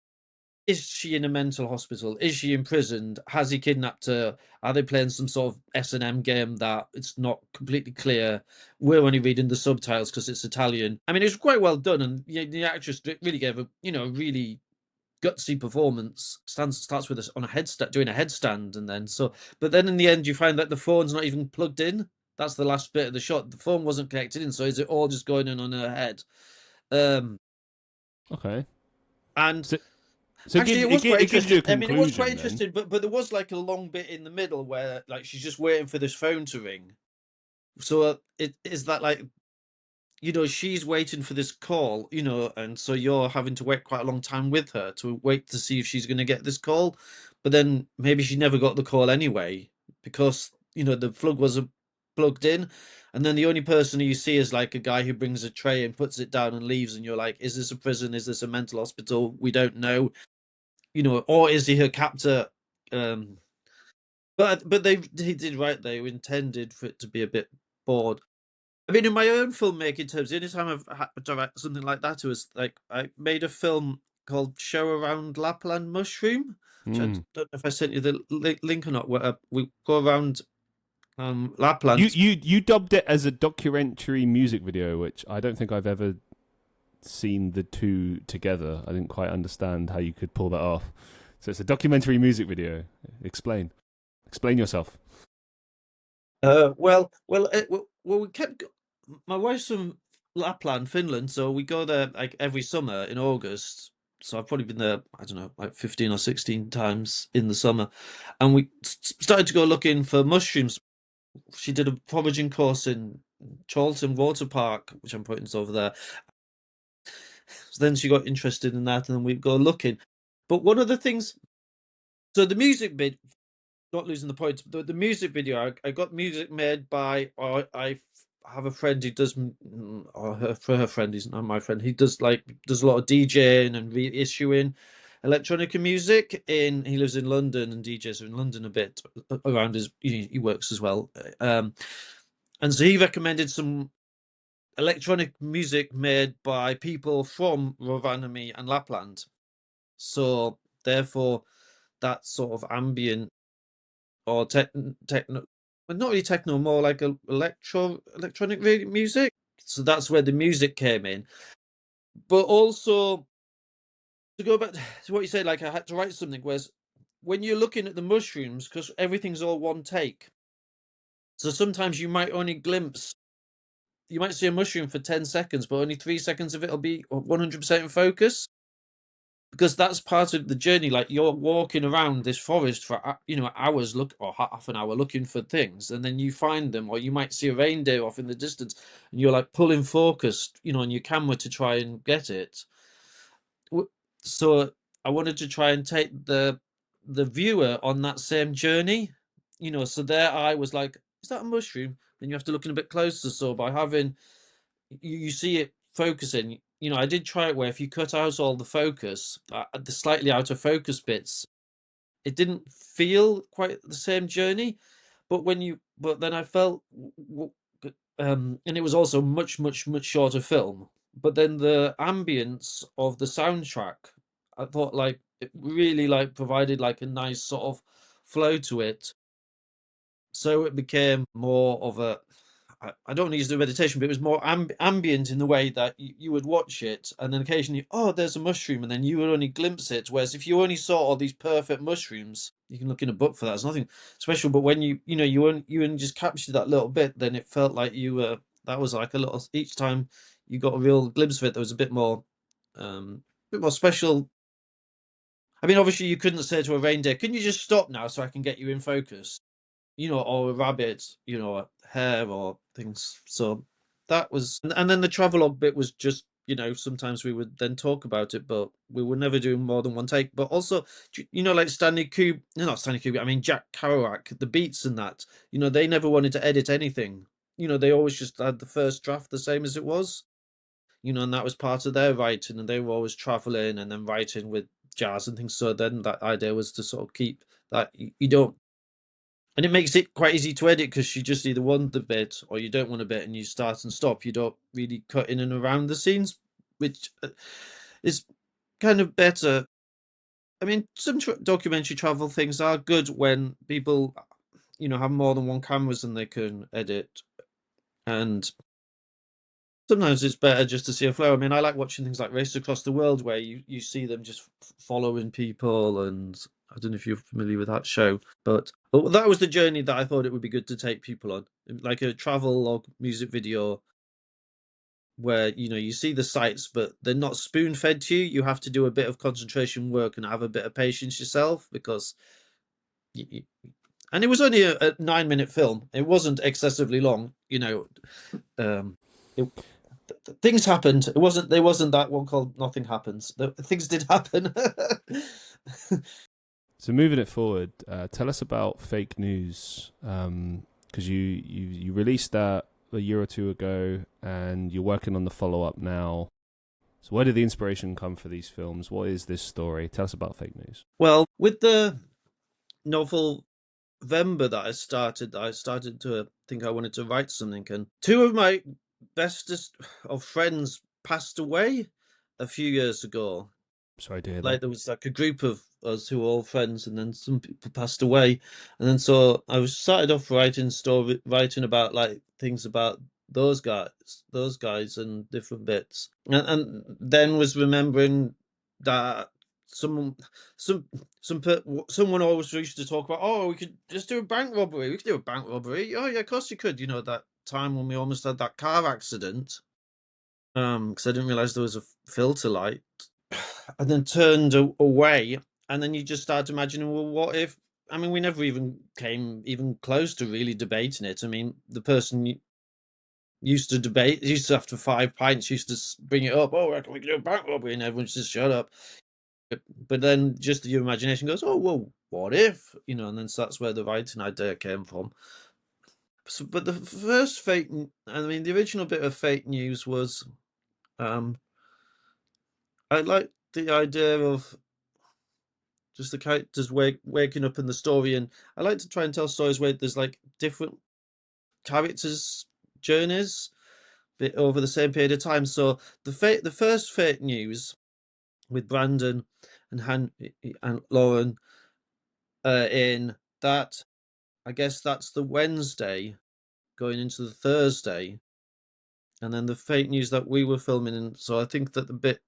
Is she in a mental hospital? Is she imprisoned? Has he kidnapped her? Are they playing some sort of S&M game that it's not completely clear? We're only reading the subtitles because it's Italian. I mean, it was quite well done, and the actress really gave a really gutsy performance. Starts with us on a headstand, doing a headstand, and then but then in the end you find that the phone's not even plugged in. That's the last bit of the shot. The phone wasn't connected in, so is it all just going in on her head? Okay. And so actually, it gives you a conclusion. I mean, it was quite interesting, but there was like a long bit in the middle where like she's just waiting for this phone to ring. So it is that like, she's waiting for this call, and so you're having to wait quite a long time with her to wait to see if she's going to get this call. But then maybe she never got the call anyway because the plug wasn't plugged in, and then the only person you see is like a guy who brings a tray and puts it down and leaves, and you're like, is this a prison? Is this a mental hospital? We don't know. Or is he her captor? But they did right. They intended for it to be a bit bored. I mean, in my own filmmaking terms, the only time I've had to direct something like that was like I made a film called Show Around Lapland Mushroom. Which I don't know if I sent you the link or not. Where we go around Lapland. You dubbed it as a documentary music video, which I don't think I've ever seen the two together. I didn't quite understand how you could pull that off. So it's a documentary music video. Explain yourself. Well, we kept. My wife's from Lapland, Finland. So we go there like every summer in August. So I've probably been there, I don't know, like 15 or 16 times in the summer. And we started to go looking for mushrooms. She did a foraging course in Charlton Water Park, which I'm putting over there. So then she got interested in that, and then we go looking. But one of the things, so the music bit, not losing the point, the music video, I got music made by, or I have a friend who does, or her friend, he's not my friend, he does a lot of DJing and reissuing electronica music he lives in London and DJs in London a bit around he works as well. And so he recommended some electronic music made by people from Rovaniemi and Lapland. So therefore, that sort of ambient or techno, but not really techno, more like electronic music. So that's where the music came in. But also to go back to what you said, like I had to write something. Whereas when you're looking at the mushrooms, because everything's all one take, so sometimes you might only glimpse. You might see a mushroom for 10 seconds, but only 3 seconds of it will be 100% in focus. Because that's part of the journey. Like you're walking around this forest for hours, or half an hour looking for things, and then you find them, or you might see a reindeer off in the distance, and you're like pulling focus, on your camera to try and get it. So I wanted to try and take the viewer on that same journey, So there I was like, is that a mushroom? Then you have to look in a bit closer. So by having you see it focusing. I did try it where if you cut out all the focus, the slightly out of focus bits, it didn't feel quite the same journey. But then I felt, and it was also much, much, much shorter film. But then the ambience of the soundtrack, I thought like it really like provided like a nice sort of flow to it. So it became more of I don't want to use the meditation, but it was more ambient in the way that you would watch it, and then occasionally, oh, there's a mushroom, and then you would only glimpse it. Whereas if you only saw all these perfect mushrooms, you can look in a book for that. There's nothing special, but when you only just captured that little bit, then it felt like you were. That was like a little. Each time you got a real glimpse of it, there was a bit more special. I mean, obviously, you couldn't say to a reindeer, "Can you just stop now so I can get you in focus?" Or a rabbit, a hare or things. So that was, and then the travelogue bit was just, sometimes we would then talk about it, but we would never do more than one take. But also, like Stanley Kubrick, no, not Stanley Kubrick, I mean Jack Kerouac, the beats and that, they never wanted to edit anything. They always just had the first draft the same as it was, and that was part of their writing, and they were always traveling and then writing with jazz and things. So then that idea was to sort of keep that you don't. And it makes it quite easy to edit because you just either want the bit or you don't want a bit, and you start and stop. You don't really cut in and around the scenes, which is kind of better. I mean, some documentary travel things are good when people, have more than one cameras and they can edit. And sometimes it's better just to see a flow. I mean, I like watching things like Race Across the World where you see them just following people, and I don't know if you're familiar with that show, but that was the journey that I thought it would be good to take people on, like a travel log music video where you see the sights, but they're not spoon fed to you. You have to do a bit of concentration work and have a bit of patience yourself because and it was only a 9-minute film. It wasn't excessively long, it, things happened. There wasn't that one called Nothing Happens. Things did happen. So moving it forward, tell us about fake news, because you released that a year or two ago, and you're working on the follow up now. So where did the inspiration come for these films? What is this story? Tell us about fake news. Well, with the novel November that I started to think I wanted to write something, and two of my bestest of friends passed away a few years ago. Sorry to hear Like that. there was like a group of us who were all friends, and then some people passed away, and then so I was started off writing about like things about those guys and different bits, and then was remembering that someone some someone always used to talk about, oh, we could just do a bank robbery. We could do a bank robbery. Oh yeah, of course you could. That time when we almost had that car accident. because I didn't realize there was a filter light, and then turned away, and then you just start imagining, well, what if? I mean, we never even came even close to really debating it. I mean, the person used to debate, used to after 5 pints, used to bring it up. Oh, reckon we can do a bank robbery, and everyone's just shut up. But then just your imagination goes, oh, well, what if? And then so that's where the writing idea came from. So, but the first I mean, the original bit of fake news was, I like the idea of just the characters waking up in the story, and I like to try and tell stories where there's like different characters' journeys bit over the same period of time. So the first fake news with Brandon and Lauren in that, I guess that's the Wednesday going into the Thursday, and then the fake news that we were filming in. So I think that the bit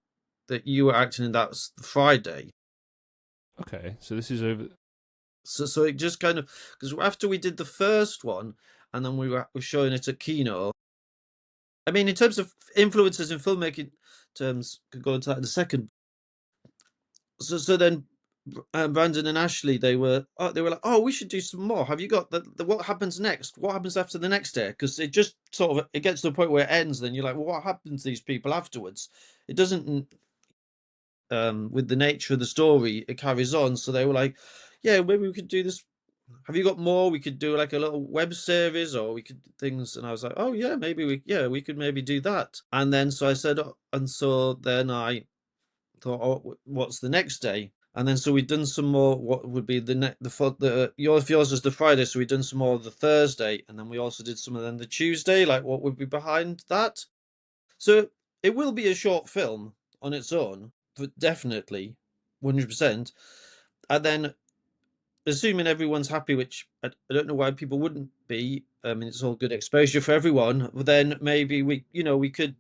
that you were acting in, that's the Friday. Okay, so this is over. So it just kind of, because after we did the first one, and then we were showing it at Kino. I mean, in terms of influences in filmmaking terms, could go into that in a second. So then, Brandon and Ashley, they were like, oh, we should do some more. Have you got the what happens next? What happens after the next day? Because it just sort of, it gets to the point where it ends. Then you're like, well, what happens to these people afterwards? It doesn't. With the nature of the story, it carries on. So they were like, yeah, maybe we could do this. Have you got more? We could do like a little web series, or we could things. And I was like, oh yeah, maybe we could maybe do that. And then so I said, and so then I thought, oh, what's the next day? And then so we'd done some more. What would be yours was the Friday, so we'd done some more of the Thursday, and then we also did some of them the Tuesday. Like, what would be behind that? So it will be a short film on its own, but definitely 100%. And then, assuming everyone's happy, which I don't know why people wouldn't be. I mean, it's all good exposure for everyone. But then maybe we could,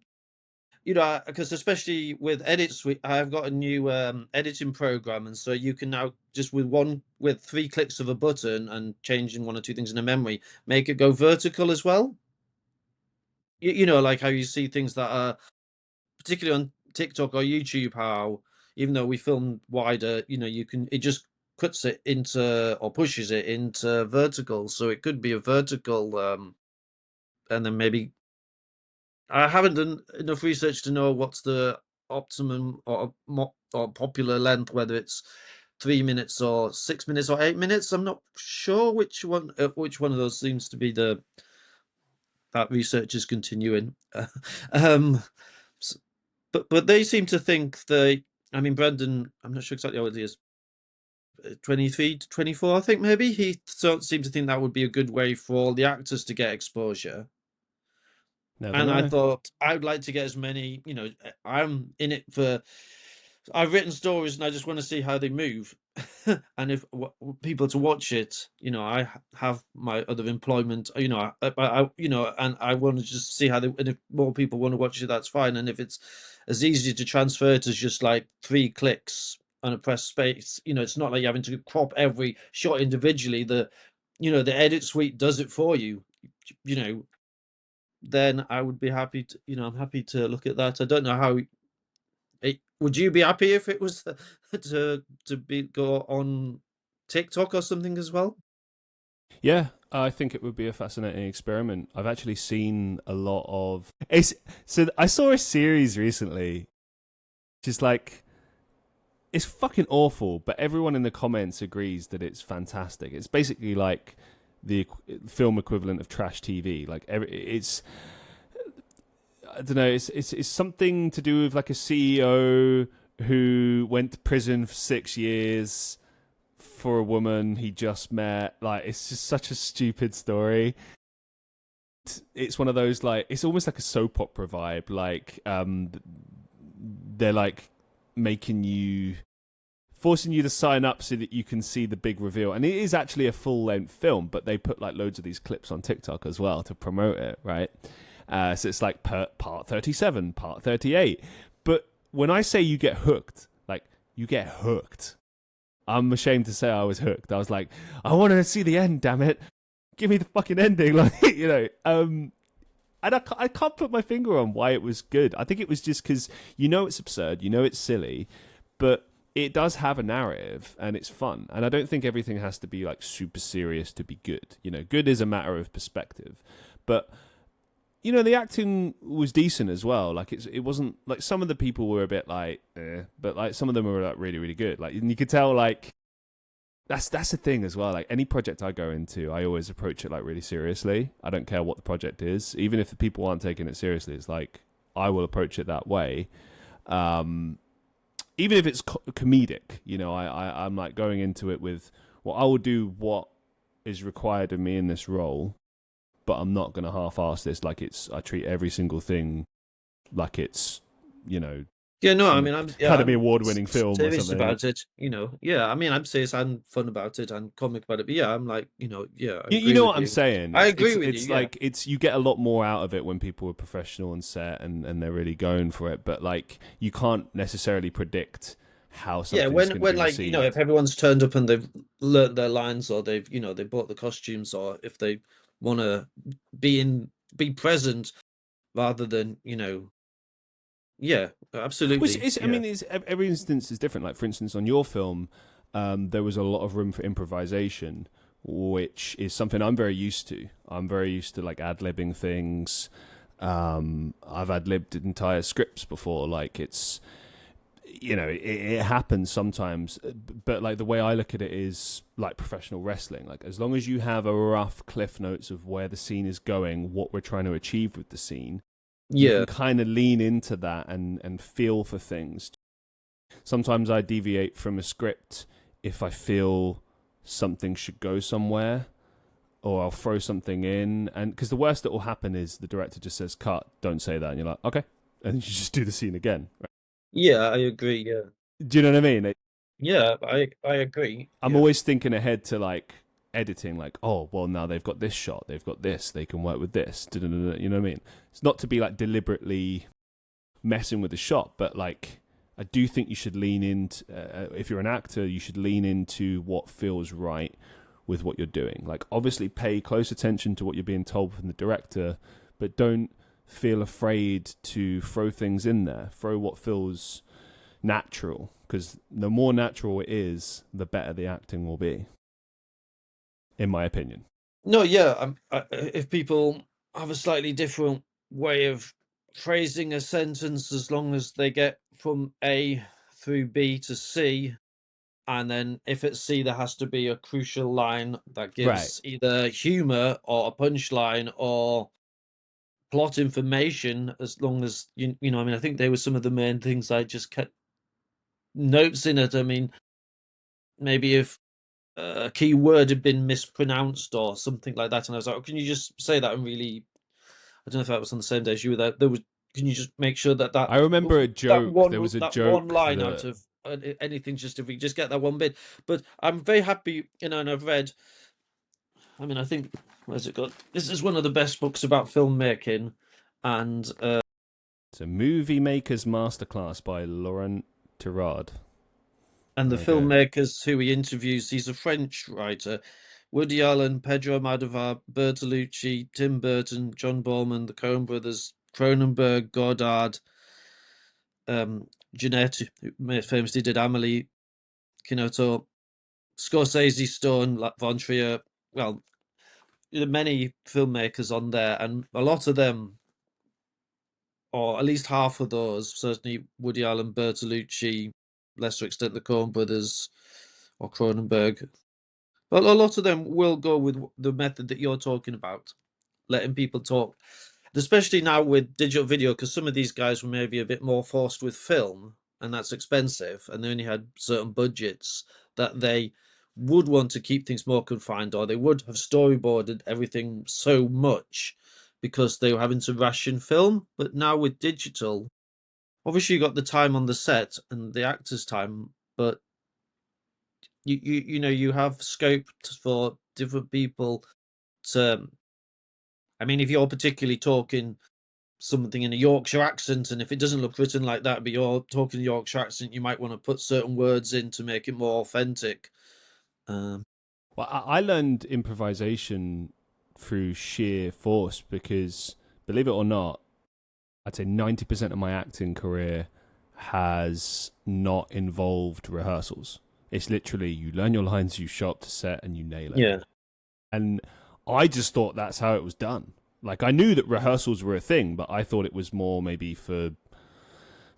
because especially with edits, I've got a new editing program, and so you can now just with 3 clicks of a button and changing one or two things in a memory, make it go vertical as well. Like how you see things that are particularly on TikTok or YouTube, how even though we film wider, it just puts it into or pushes it into vertical. So it could be a vertical, and then maybe I haven't done enough research to know what's the optimum or popular length, whether it's 3 minutes or 6 minutes or 8 minutes. I'm not sure which one of those seems to be that research is continuing. um, but they seem to think I mean, Brendan, I'm not sure exactly how old he is, 23 to 24, I think maybe. He seemed to think that would be a good way for all the actors to get exposure. Never And I know. thought I would like to get as many, I'm in it for, I've written stories and I just want to see how they move. And if people to watch it, I have my other employment, and I want to just see and if more people want to watch it, that's fine. And if it's as easy to transfer it as just like 3 clicks on a press space, it's not like you're having to crop every shot individually. The edit suite does it for you, then I would be happy to, I'm happy to look at that. I don't know how would you be happy if it was to go on TikTok or something as well? Yeah, I think it would be a fascinating experiment. I've actually seen a lot of. So I saw a series recently, just like it's fucking awful, but everyone in the comments agrees that it's fantastic. It's basically like the film equivalent of trash TV. Like it's I don't know. It's something to do with like a CEO who went to prison for 6 years for a woman he just met. Like, it's just such a stupid story. It's one of those, like, it's almost like a soap opera vibe. Like, they're like forcing you to sign up so that you can see the big reveal. And it is actually a full length film, but they put like loads of these clips on TikTok as well to promote it, right? So it's like part 37, part 38. But when I say you get hooked, like, you get hooked. I'm ashamed to say I was hooked. I was like, I want to see the end, damn it. Give me the fucking ending. Like, And I can't put my finger on why it was good. I think it was just because it's absurd, it's silly, but it does have a narrative and it's fun. And I don't think everything has to be like super serious to be good. Good is a matter of perspective. But the acting was decent as well. Like it wasn't like some of the people were a bit like, but like some of them were like really, really good. Like, and you could tell like that's the thing as well. Like any project I go into, I always approach it like really seriously. I don't care what the project is, even if the people aren't taking it seriously. It's like I will approach it that way, even if it's comedic. I'm like going into it with, well, I will do what is required of me in this role, but I'm not going to half-ass this. Like I treat every single thing like it's, Yeah, no, I mean, Academy Award-winning film or serious something. about it, Yeah, I mean, I'm serious and fun about it and comic about it. But yeah, I'm like, yeah, I you know what I'm you. saying? I agree with it's you. Like you get a lot more out of it when people are professional on set and they're really going for it. But like you can't necessarily predict how something's going to be when like received. if everyone's turned up and they've learnt their lines or they've they bought the costumes or if they want to be present rather than yeah, absolutely. I mean, every instance is different. Like, for instance, on your film, there was a lot of room for improvisation, which is something I'm very used to. I'm very used to, like, ad-libbing things. I've ad-libbed entire scripts before. Like, it's, it happens sometimes. But, like, the way I look at it is, like, professional wrestling. Like, as long as you have a rough cliff notes of where the scene is going, what we're trying to achieve with the scene, you can kind of lean into that and feel for things. Sometimes I deviate from a script if I feel something should go somewhere, or I'll throw something in. And because the worst that will happen is the director just says, cut, don't say that. And you're like, okay. And you just do the scene again. Right? Yeah, I agree. Yeah. Do you know what I mean? Yeah, I agree. I'm always thinking ahead to like editing, like, oh, well, now they've got this shot, they've got this, they can work with this. You know what I mean? It's not to be like deliberately messing with the shot, but like I do think you should lean into, if you're an actor, you should lean into what feels right with what you're doing. Like, obviously pay close attention to what you're being told from the director, but don't feel afraid to throw things in there. Throw what feels natural, because the more natural it is, the better the acting will be, in my opinion. No, yeah. If people have a slightly different way of phrasing a sentence, as long as they get from A through B to C, and then if it's C, there has to be a crucial line that gives either humor or a punchline or plot information. As long as I mean, I think they were some of the main things I just kept notes in it. I mean, maybe if a key word had been mispronounced or something like that, and I was like, oh, can you just say that? And really, I don't know if that was on the same day as you were there. Can you just make sure that I remember a joke. There was a that joke. one line out of anything, just if we just get that one bit. But I'm very happy, and I've read. I mean, I think where's it got? This is one of the best books about filmmaking, and it's a movie maker's masterclass by Laurent Tirard. And the filmmakers who he interviews, he's a French writer. Woody Allen, Pedro Almodovar, Bertolucci, Tim Burton, John Borman, the Coen brothers, Cronenberg, Godard, Jeanette, who famously did Amelie, Kinoto, Scorsese, Stone, Von Trier. Well, there are many filmmakers on there, and a lot of them, or at least half of those, certainly Woody Allen, Bertolucci, lesser extent the Coen brothers or Cronenberg, but a lot of them will go with the method that you're talking about, letting people talk, especially now with digital video, because some of these guys were maybe a bit more forced with film, and that's expensive, and they only had certain budgets that they would want to keep things more confined, or they would have storyboarded everything so much because they were having to ration film. But now with digital, obviously you got the time on the set and the actor's time, but you have scope for different people to. I mean, if you're particularly talking something in a Yorkshire accent, and if it doesn't look written like that, but you're talking a Yorkshire accent, you might want to put certain words in to make it more authentic. Well, I learned improvisation through sheer force because believe it or not, I'd say 90% of my acting career has not involved rehearsals. It's literally you learn your lines, you show up to set, and you nail it. Yeah. And I just thought that's how it was done. Like, I knew that rehearsals were a thing, but I thought it was more maybe for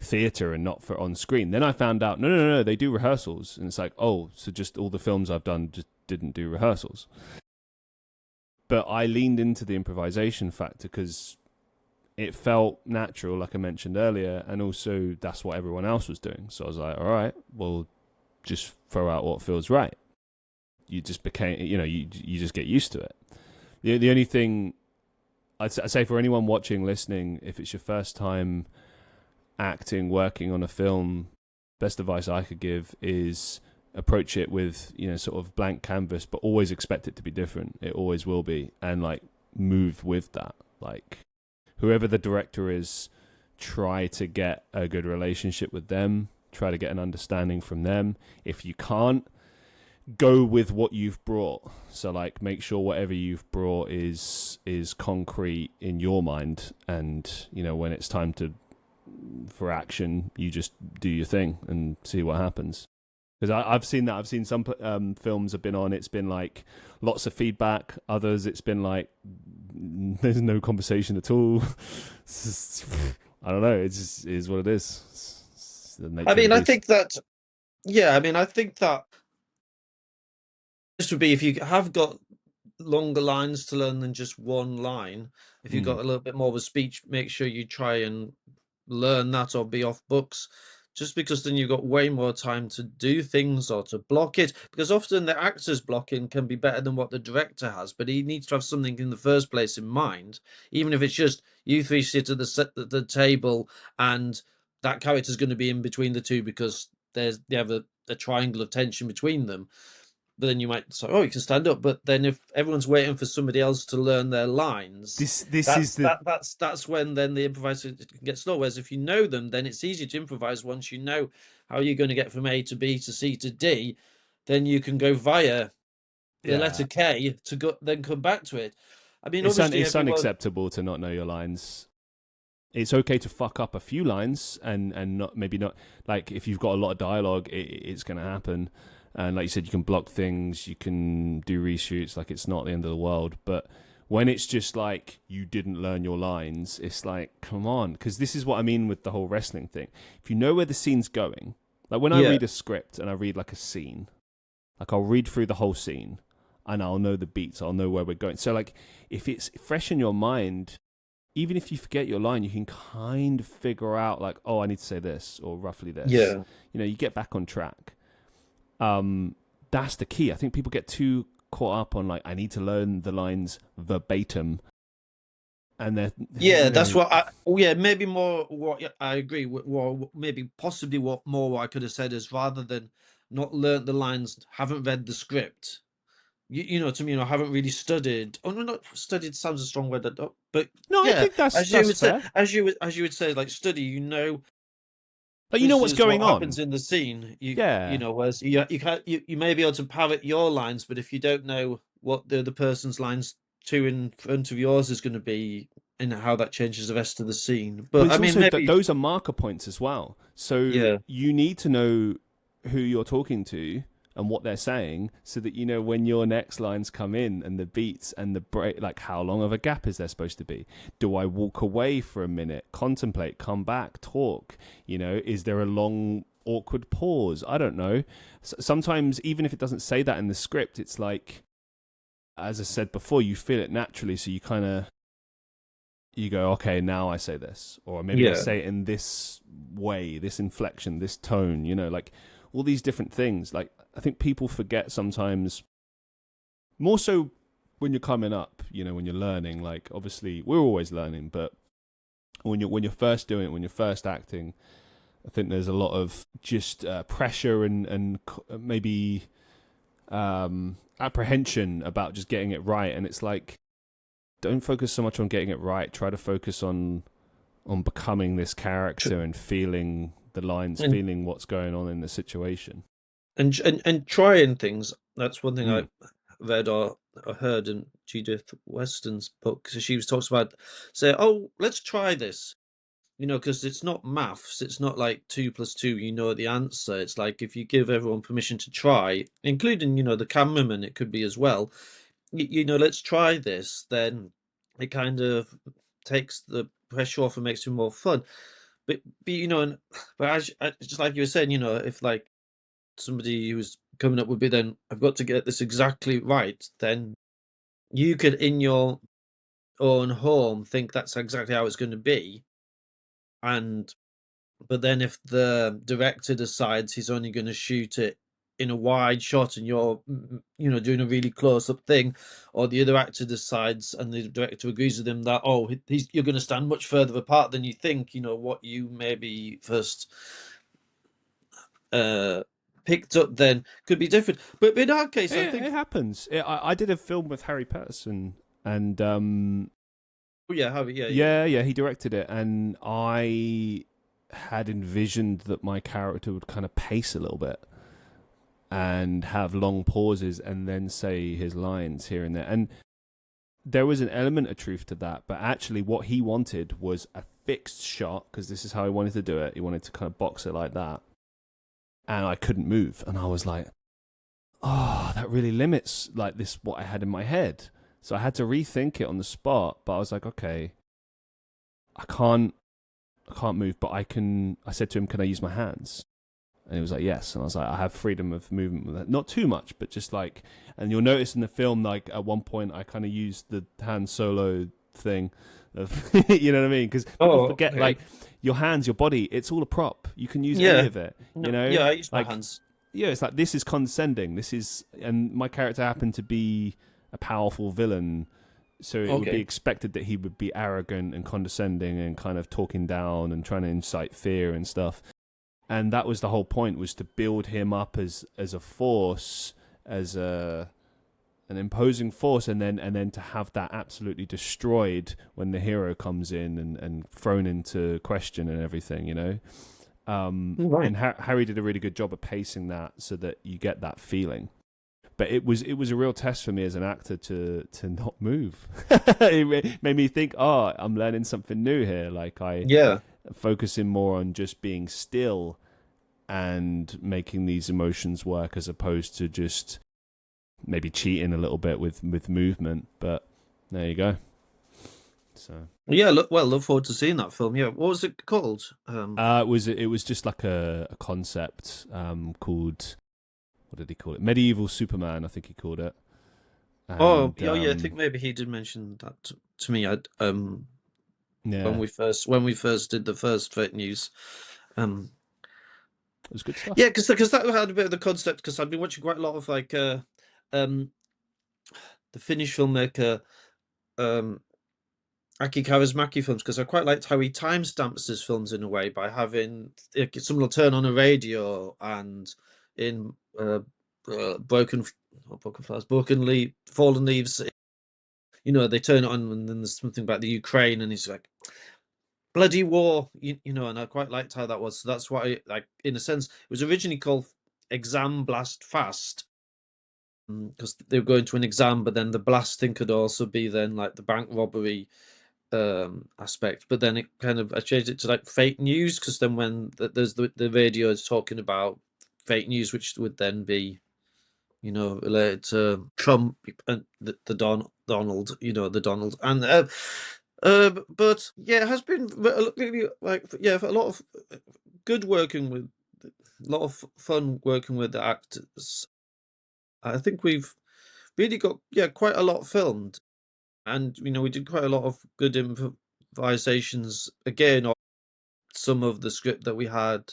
theatre and not for on screen. Then I found out, no, they do rehearsals. And it's like, oh, so just all the films I've done just didn't do rehearsals. But I leaned into the improvisation factor because it felt natural, like I mentioned earlier, and also that's what everyone else was doing. So I was like, all right, well, just throw out what feels right. You just became, you just get used to it. The only thing I'd say for anyone watching, listening, if it's your first time acting, working on a film, best advice I could give is approach it with, sort of blank canvas, but always expect it to be different. It always will be. And like move with that. Like whoever the director is, try to get a good relationship with them. Try to get an understanding from them. If you can't, go with what you've brought. So like make sure whatever you've brought is concrete in your mind, and when it's time for action, you just do your thing and see what happens. Because I've seen that. I've seen some films I've been on, it's been like lots of feedback. Others it's been like there's no conversation at all. I don't know, it just is what it is. It's the nature of the beast. I think that this would be, if you have got longer lines to learn than just one line, if you've got a little bit more of a speech, make sure you try and learn that or be off books, just because then you've got way more time to do things or to block it, because often the actor's blocking can be better than what the director has, but he needs to have something in the first place in mind, even if it's just you three sit at the table and that character's going to be in between the two because they have a triangle of tension between them. But then you might say, oh, you can stand up. But then if everyone's waiting for somebody else to learn their lines, that's when then the improvisation can get slow. Whereas if you know them, then it's easy to improvise. Once you know how you're going to get from A to B to C to D, then you can go via the letter K to then come back to it. I mean, it's unacceptable to not know your lines. It's okay to fuck up a few lines and not like if you've got a lot of dialogue, it's going to happen. And like you said, you can block things, you can do reshoots, like it's not the end of the world. But when it's just like you didn't learn your lines, it's like, come on. Because this is what I mean with the whole wrestling thing. If you know where the scene's going, like when I read a script and I read like a scene, like I'll read through the whole scene and I'll know the beats, I'll know where we're going. So like if it's fresh in your mind, even if you forget your line, you can kind of figure out like, oh, I need to say this or roughly this. Yeah. You get back on track. That's the key. I think people get too caught up on like, I need to learn the lines verbatim, and that's what maybe more what I agree with, maybe possibly what I could have said is, rather than not learnt the lines, haven't read the script, you know what I mean, or haven't really studied. Oh no, not studied sounds a strong word, but no, I think that's fair. As you would say, like study, but you know what's going on. Happens in the scene. Whereas you may be able to parrot your lines, but if you don't know what the other person's lines two in front of yours is going to be, and how that changes the rest of the scene. But I mean, maybe those are marker points as well. So you need to know who you're talking to and what they're saying, so that you know when your next lines come in and the beats and the break, like how long of a gap is there supposed to be? Do I walk away for a minute, contemplate, come back, talk? Is there a long awkward pause? I don't know. Sometimes even if it doesn't say that in the script, it's like, as I said before, you feel it naturally, so you go, okay, now I say this, or maybe I say it in this way, this inflection, this tone, like all these different things. Like I think people forget sometimes, more so when you're coming up, when you're learning. Like obviously we're always learning, but when you're first doing it, when you're first acting, I think there's a lot of just pressure and maybe apprehension about just getting it right. And it's like, don't focus so much on getting it right. Try to focus on becoming this character and feeling the lines, feeling what's going on in the situation. And trying things. That's one thing I read or I heard in Judith Weston's book. So she was talks about say, oh, let's try this. Because it's not maths. It's not like 2 + 2. The answer. It's like if you give everyone permission to try, including the cameraman, it could be as well. Let's try this. Then it kind of takes the pressure off and makes it more fun. But just like you were saying, if like somebody who's coming up would be, then I've got to get this exactly right, then you could in your own home think that's exactly how it's going to be, but then if the director decides he's only going to shoot it in a wide shot and you're doing a really close up thing, or the other actor decides and the director agrees with him that you're going to stand much further apart than you think, what you maybe first picked up then could be different. But in our case, I think it happens. I did a film with Harry Patterson, and yeah, he directed it, and I had envisioned that my character would kind of pace a little bit and have long pauses and then say his lines here and there. And there was an element of truth to that, but actually what he wanted was a fixed shot, because this is how he wanted to do it. He wanted to kind of box it like that. And I couldn't move. And I was like, oh, that really limits like this, what I had in my head. So I had to rethink it on the spot, but I was like, okay, I can't move, but I said to him, can I use my hands? And he was like, yes. And I was like, I have freedom of movement with that. Not too much, but just like, and you'll notice in the film, like at one point, I kind of used the hand solo thing of, you know what I mean? Because people forget, like, your hands, your body, it's all a prop. You can use any of it, you know? Yeah, I use my like, hands. Yeah, it's like, this is condescending. And my character happened to be a powerful villain, so it would be expected that he would be arrogant and condescending and kind of talking down and trying to incite fear and stuff. And that was the whole point, was to build him up as a force, as an imposing force, and then to have that absolutely destroyed when the hero comes in and thrown into question and everything, you know. Right. And Harry did a really good job of pacing that so that you get that feeling. But it was a real test for me as an actor to not move. It made me think, I'm learning something new here. Like focusing more on just being still and making these emotions work, as opposed to just maybe cheating a little bit with movement. But there you go. So yeah, look forward to seeing that film. Yeah, what was it called? It was just like a concept called, what did he call it? Medieval Superman, I think he called it. And, yeah, I think maybe he did mention that to me. yeah, when we first did the first fake news. It was good stuff. Yeah, because that had a bit of the concept. Because I've been watching quite a lot of like the Finnish filmmaker Aki Kaurismäki films, because I quite liked how he timestamps his films in a way by having someone will turn on a radio and in fallen leaves. They turn it on and then there's something about the Ukraine and he's like, bloody war, and I quite liked how that was. So that's why, like, in a sense, it was originally called Exam Blast Fast, because they were going to an exam, but then the blast thing could also be then like the bank robbery aspect. But then I changed it to like fake news, because then when there's the radio is talking about fake news, which would then be related to Trump and the Donald, the Donald. And but yeah, it has been really like, yeah, a lot of good working with, a lot of fun working with the actors. I think we've really got quite a lot filmed, and we did quite a lot of good improvisations again on some of the script that we had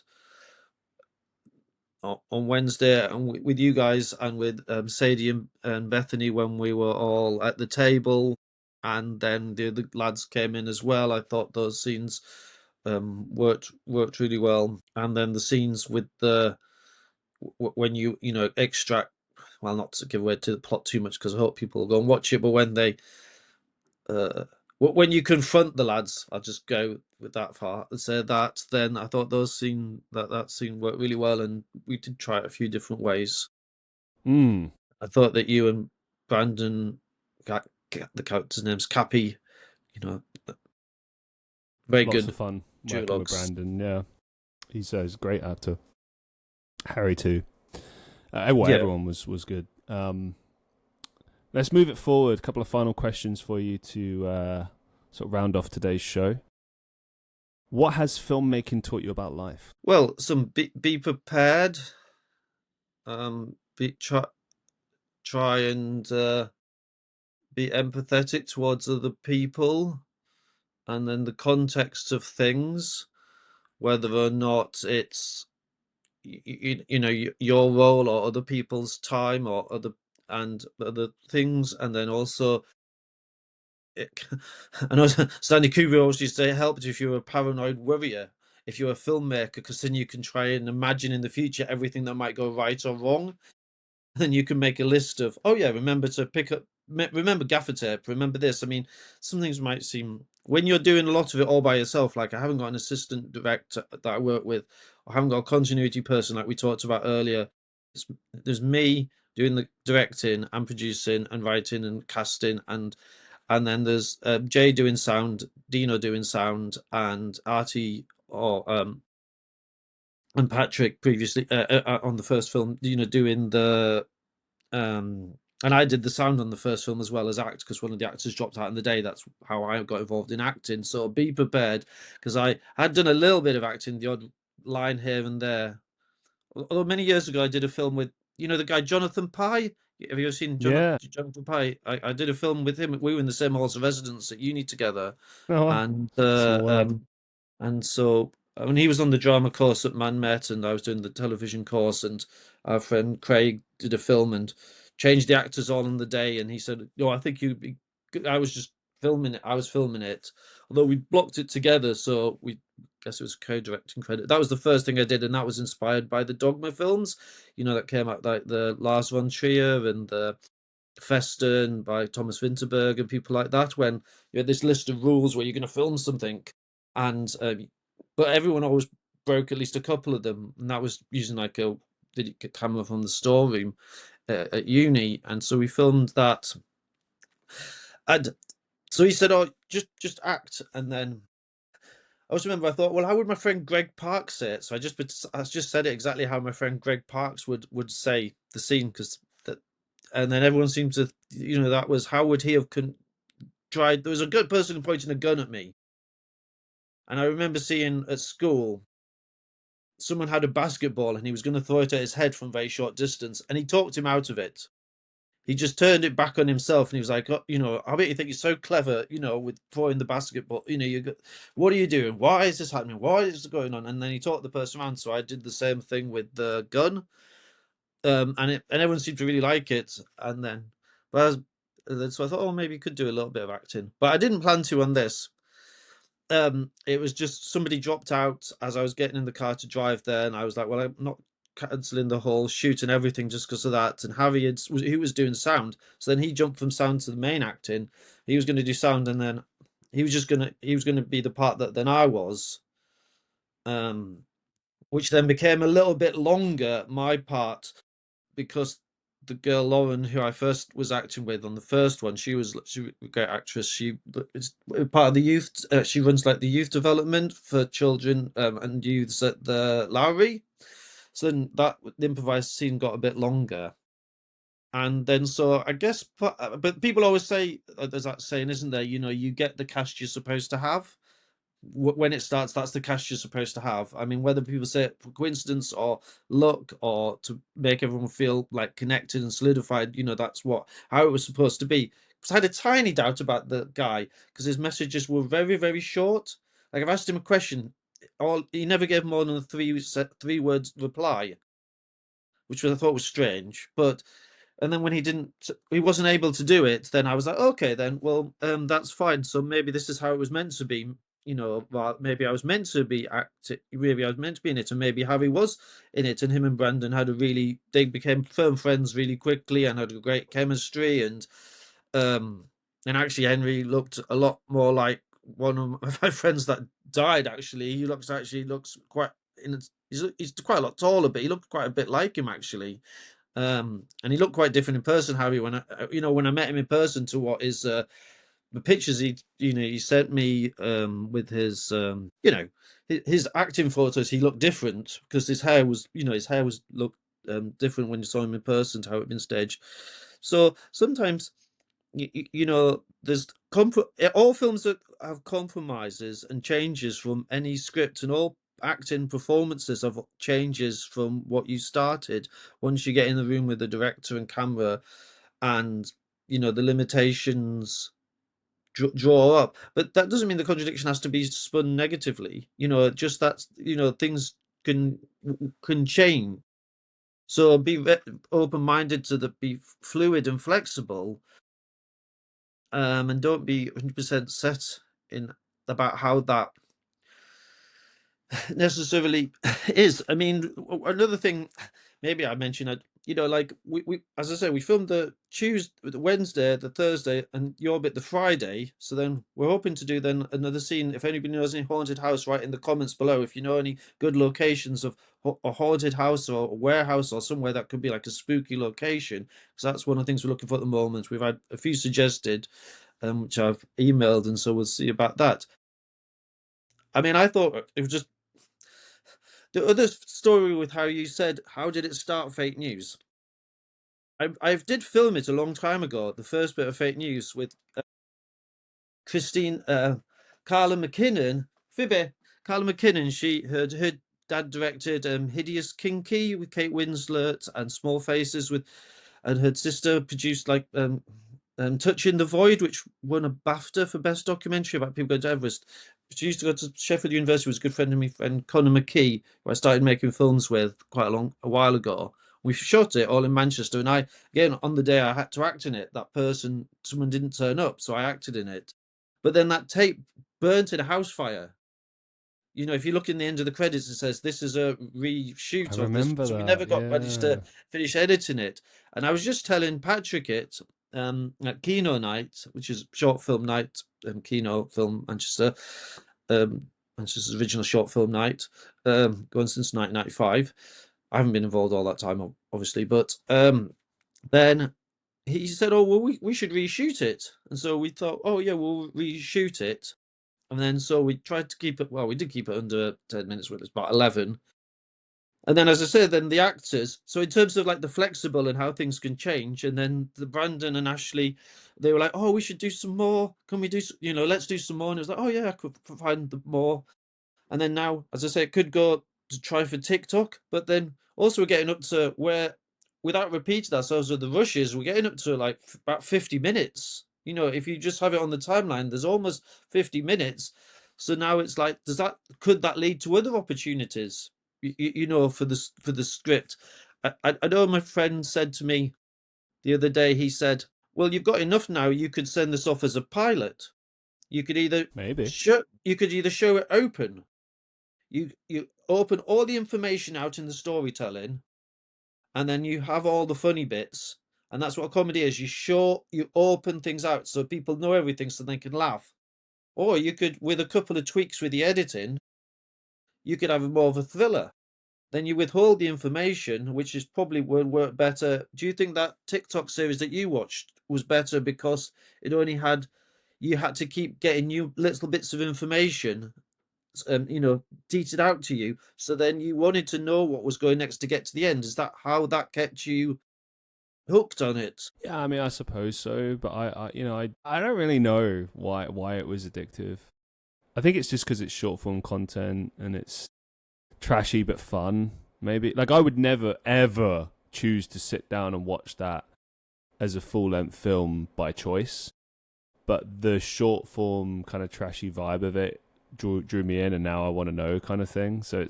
on Wednesday, and with you guys and with Sadie and Bethany when we were all at the table, and then the other lads came in as well. I thought those scenes worked really well, and then the scenes with the when you extract, well, not to give away to the plot too much because I hope people will go and watch it, but when they when you confront the lads, I'll just go with that far and say that. Then I thought that scene worked really well, and we did try it a few different ways. I thought that you and Brandon the character's name's Cappy. You know, very Lots of good fun working with duologues. Brandon. Yeah, he's a great actor. Harry too. Yeah. Everyone was good. Let's move it forward. A couple of final questions for you to sort of round off today's show. What has filmmaking taught you about life? Well, be prepared. Try and be empathetic towards other people, and then the context of things, whether or not it's your role or other people's time or other things, and then also I know Stanley Kubrick always used to say it helped if you're a paranoid worrier, if you're a filmmaker, because then you can try and imagine in the future everything that might go right or wrong. Then you can make a list of, oh yeah, remember to remember gaffer tape, remember this. I mean, some things might seem, when you're doing a lot of it all by yourself, like I haven't got an assistant director that I work with, I haven't got a continuity person like we talked about earlier. There's me doing the directing and producing and writing and casting, and then there's Jay doing sound, Dino doing sound, and Artie and Patrick previously on the first film, doing the and I did the sound on the first film as well as act, because one of the actors dropped out in the day. That's how I got involved in acting. So be prepared, because I had done a little bit of acting, the odd line here and there. Although many years ago I did a film with the guy Jonathan Pye. Have you ever seen Yeah. Jonathan Pye? I did a film with him. We were in the same halls of residence at uni together, Oh, and small world. so when he was on the drama course at Man Met, and I was doing the television course, and our friend Craig did a film and changed the actors all on the day, and he said, "No, I think you'd be good." I was just filming it. I was filming it, although we blocked it together, so we guess it was co-directing credit. That was the first thing I did, and that was inspired by the Dogma films, that came out, like the Lars von Trier and the Festen by Thomas Vinterberg and people like that, when you had this list of rules where you're going to film something, and but everyone always broke at least a couple of them, and that was using like a video camera from the storeroom at uni, and so we filmed that, and so he said, "Oh, just act," and then I always remember I thought, well, how would my friend Greg Parks say it? So I just said it exactly how my friend Greg Parks would say the scene, because that, and then everyone seemed to, that was, how would he have tried. There was a good person pointing a gun at me, and I remember seeing at school someone had a basketball and he was going to throw it at his head from very short distance, and he talked him out of it. He just turned it back on himself, and he was like, "Oh, I bet you think you're so clever, with throwing the basketball. What are you doing? Why is this happening? Why is this going on?" And then he talked the person around. So I did the same thing with the gun, and everyone seemed to really like it. And then, so I thought, oh, maybe you could do a little bit of acting, but I didn't plan to on this. It was just somebody dropped out as I was getting in the car to drive there, and I was like, well, I'm not cancelling the whole shoot and everything just because of that. And Harry he was doing sound, so then he jumped from sound to the main acting. He was going to do sound, and then he was going to be the part that then I was, which then became a little bit longer, my part, because the girl Lauren, who I first was acting with on the first one, she was a great actress. She is part of the youth. She runs like the youth development for children and youths at the Lowry. So then the improvised scene got a bit longer, and then so I guess, but people always say, there's that saying, isn't there? You get the cast you're supposed to have when it starts. That's the cast you're supposed to have. I mean, whether people say it for coincidence or luck or to make everyone feel like connected and solidified, that's how it was supposed to be. Because I had a tiny doubt about the guy, because his messages were very, very short. Like, I've asked him a question, he never gave more than a three words reply, which I thought was strange. And then when he wasn't able to do it, then I was like, okay, then, well, that's fine. So maybe this is how it was meant to be. Well, maybe I was meant to be maybe I was meant to be in it, and maybe Harry was in it, and him and Brandon they became firm friends really quickly and had a great chemistry. And actually Henry looked a lot more like one of my friends that died. Actually, he looks quite he's quite a lot taller, but he looked quite a bit like him, actually. And he looked quite different in person, Harry, when I met him in person to what is the pictures he sent me with his his acting photos. He looked different because his hair was looked different when you saw him in person to how it had been staged. So sometimes there's all films that have compromises and changes from any script, and all acting performances of changes from what you started once you get in the room with the director and camera, and the limitations draw up. But that doesn't mean the contradiction has to be spun negatively. Just that things can change. So be open-minded to be fluid and flexible, and don't be 100% set in about how that necessarily is. I mean, another thing, maybe I mentioned, like we as I say, we filmed the Tuesday, the Wednesday, the Thursday, and your bit the Friday. So then we're hoping to do then another scene. If anybody knows any haunted house, write in the comments below. If you know any good locations of a haunted house or a warehouse or somewhere that could be like a spooky location, because that's one of the things we're looking for at the moment. We've had a few suggested, which I've emailed, and so we'll see about that. I mean, I thought it was just the other story with how you said, how did it start fake news? I did film it a long time ago, the first bit of fake news with Christine, Carla McKinnon, Phoebe, Carla McKinnon. Her dad directed Hideous Kinky with Kate Winslet and Small Faces and her sister produced like Touching the Void, which won a BAFTA for best documentary about people going to Everest. She used to go to Sheffield University, was a good friend of my friend Conor McKee, who I started making films with quite a while ago. We shot it all in Manchester, and again, on the day I had to act in it, someone didn't turn up, so I acted in it. But then that tape burnt in a house fire. If you look in the end of the credits, it says this is a reshoot I of this. remember So we that. never got ready to finish editing it. And I was just telling Patrick it at Kino Night, which is short film night, Kino Film Manchester, Manchester's original short film night, going since 1995. I haven't been involved all that time, obviously, but then he said, "Oh, well, we should reshoot it." And so we thought, "Oh yeah, we'll reshoot it." And then so we tried to keep it. Well, we did keep it under 10 minutes. With it's about 11. And then, as I said, then the actors. So in terms of like the flexible and how things can change, and then the Brandon and Ashley, they were like, "Oh, we should do some more. Can we do? Let's do some more." And it was like, "Oh yeah, I could find the more." And then now, as I say, it could go to try for TikTok, but then also we're getting up to where, without repeating ourselves with the rushes, we're getting up to like about 50 minutes. If you just have it on the timeline, there's almost 50 minutes. So now it's like, could that lead to other opportunities? For the script. I know my friend said to me the other day. He said, "Well, you've got enough now. You could send this off as a pilot. You could either Maybe. show it open." You open all the information out in the storytelling, and then you have all the funny bits, and that's what a comedy is. You open things out so people know everything so they can laugh. Or you could, with a couple of tweaks with the editing, you could have more of a thriller. Then you withhold the information, which is probably would work better. Do you think that TikTok series that you watched was better because it only had you had to keep getting new little bits of information deed out to you, so then you wanted to know what was going next to get to the end? Is that how that kept you hooked on it? Yeah, I mean, I suppose so, but I don't really know why it was addictive. I think it's just because it's short form content and it's trashy but fun. Maybe like I would never ever choose to sit down and watch that as a full length film by choice, but the short form kind of trashy vibe of it drew me in, and now I want to know kind of thing. So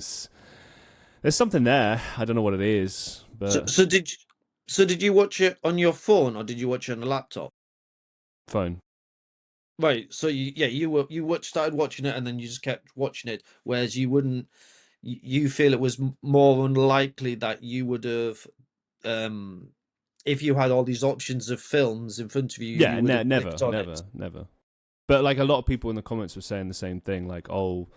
there's something there. I don't know what it is, but So did you watch it on your phone or did you watch it on a laptop? phone. Right. So started watching it and then you just kept watching it, whereas you feel it was more unlikely that you would have, if you had all these options of films in front of you, Yeah, you would have never, clicked on never, it. never. But like a lot of people in the comments were saying the same thing, like, "Oh,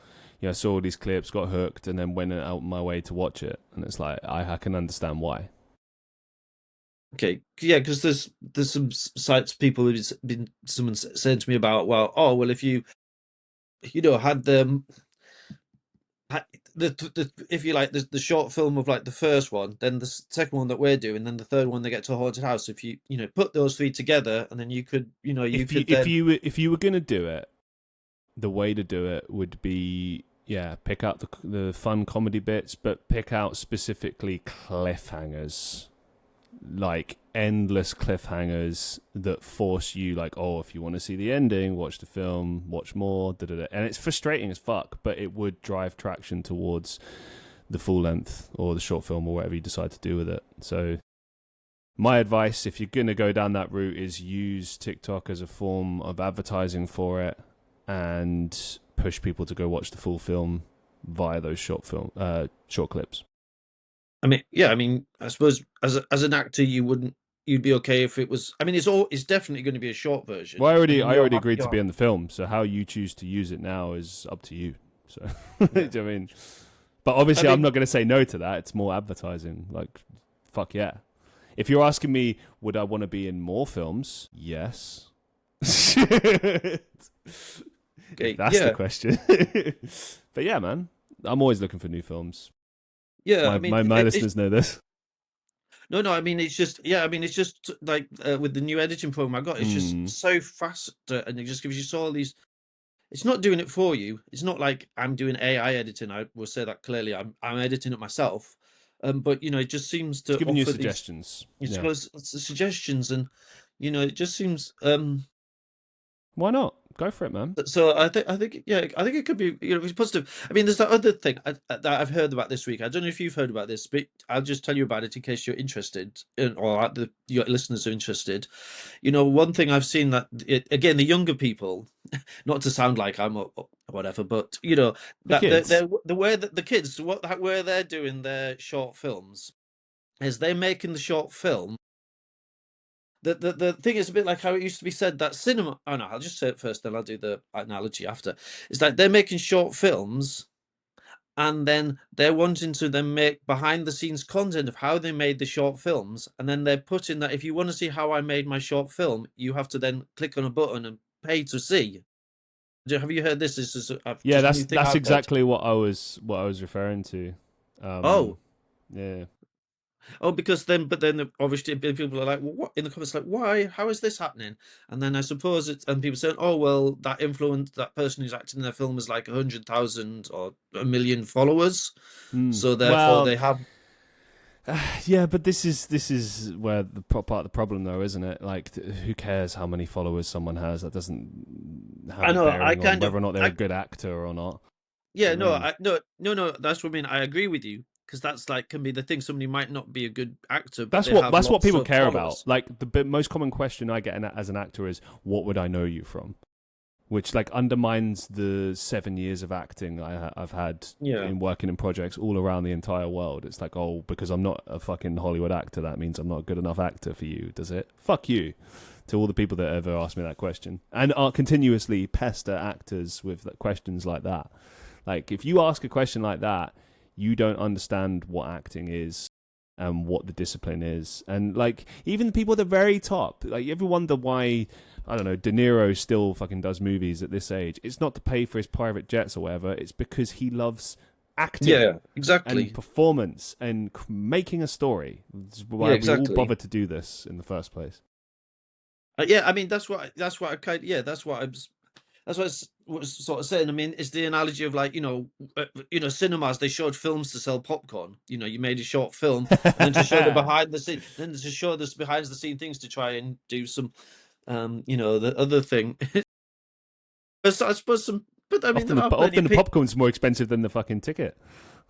I saw all these clips, got hooked, and then went out my way to watch it." And it's like I can understand why. Okay, yeah, because there's some sites people have been someone saying to me about, well, oh well, if you know had the if you like the short film of like the first one, then the second one that we're doing, then the third one they get to a haunted house. If you know put those three together, and then you could you could then If you were gonna do it, the way to do it would be, yeah, pick out the fun comedy bits, but pick out specifically cliffhangers, like endless cliffhangers that force you, like, oh, if you want to see the ending, watch the film, watch more, and it's frustrating as fuck, but it would drive traction towards the full length or the short film or whatever you decide to do with it. So my advice, if you're going to go down that route, is use TikTok as a form of advertising for it and push people to go watch the full film via those short clips. I mean, yeah, I mean, I suppose as an actor, you'd be okay if it was. I mean, it's definitely going to be a short version. Well, I mean, I already agreed to be in the film, so how you choose to use it now is up to you. So, Yeah. do you know what I mean? But obviously, I I'm mean, not going to say no to that. It's more advertising. Like, fuck yeah. If you're asking me, would I want to be in more films? Yes. okay, If that's yeah, the question. But yeah, man, I'm always looking for new films. yeah. I mean, My listeners know this. no. I mean, it's just yeah. I mean, it's just like with the new editing program I got, it's just Mm. so fast, and it just gives you so all these. It's not doing it for you. It's not like I'm doing AI editing. I will say that clearly. I'm editing it myself. But it just seems It's to giving you offer these. suggestions. It's Yeah. got suggestions, and it just seems. Why not? Go for it, man. So I think yeah, I think it could be it's positive. I mean, there's that other thing that I've heard about this week. I don't know if you've heard about this, but I'll just tell you about it in case you're interested, or your listeners are interested. One thing I've seen that again, the younger people, not to sound like I'm a whatever, but The that kids. the way that the kids where they're doing their short films is they're making the short film. The thing is a bit like how it used to be said that cinema. Oh no, I'll just say it first, then I'll do the analogy after. It's like they're making short films, and then they're wanting to then make behind the scenes content of how they made the short films, and then they're putting that if you want to see how I made my short film, you have to then click on a button and pay to see. Have you heard this? This is Yeah, just a new thing that's I've heard. exactly what I was referring to. Oh, Yeah. because then obviously people are like, well, what in the comments like, why? How is this happening? And then I suppose it's and people saying, oh well, that person who's acting in their film is like 100,000 or 1 million followers, so therefore Well, they have. yeah, but this is where the part of the problem, though, isn't it? Like, who cares how many followers someone has? That doesn't have I a know. I bearing on kind of. whether or not they're a good actor or not. Do Yeah. you know what I No. mean? No. That's what I mean. I agree with you because that's like can be the thing. Somebody might not be a good actor, but they have That's what lots people of care about. followers. Like the most common question I get as an actor is, "What would I know you from?" Which like undermines the 7 years of acting I've had Yeah. in working in projects all around the entire world. It's like, oh, because I'm not a fucking Hollywood actor, that means I'm not a good enough actor for you, does it? Fuck you to all the people that ever asked me that question and are continuously pester actors with questions like that. Like, if you ask a question like that, you don't understand what acting is and what the discipline is. And like, even the people at the very top, like, you ever wonder why, I don't know, De Niro still fucking does movies at this age? It's not to pay for his private jets or whatever. It's because he loves acting Yeah. and Exactly. performance and making a story. That's Yeah. why we all Exactly. bothered to do this in the first place. Yeah. I mean, that's what I kind. Yeah. That's what I was sort of saying. I mean, it's the analogy of like cinemas. They showed films to sell popcorn. You made a short film, and then to show the behind the scene, then to show this behind the scene things to try and do some, the other thing. But I suppose some. But I mean, there are plenty Often of the people. popcorn's more expensive than the fucking ticket.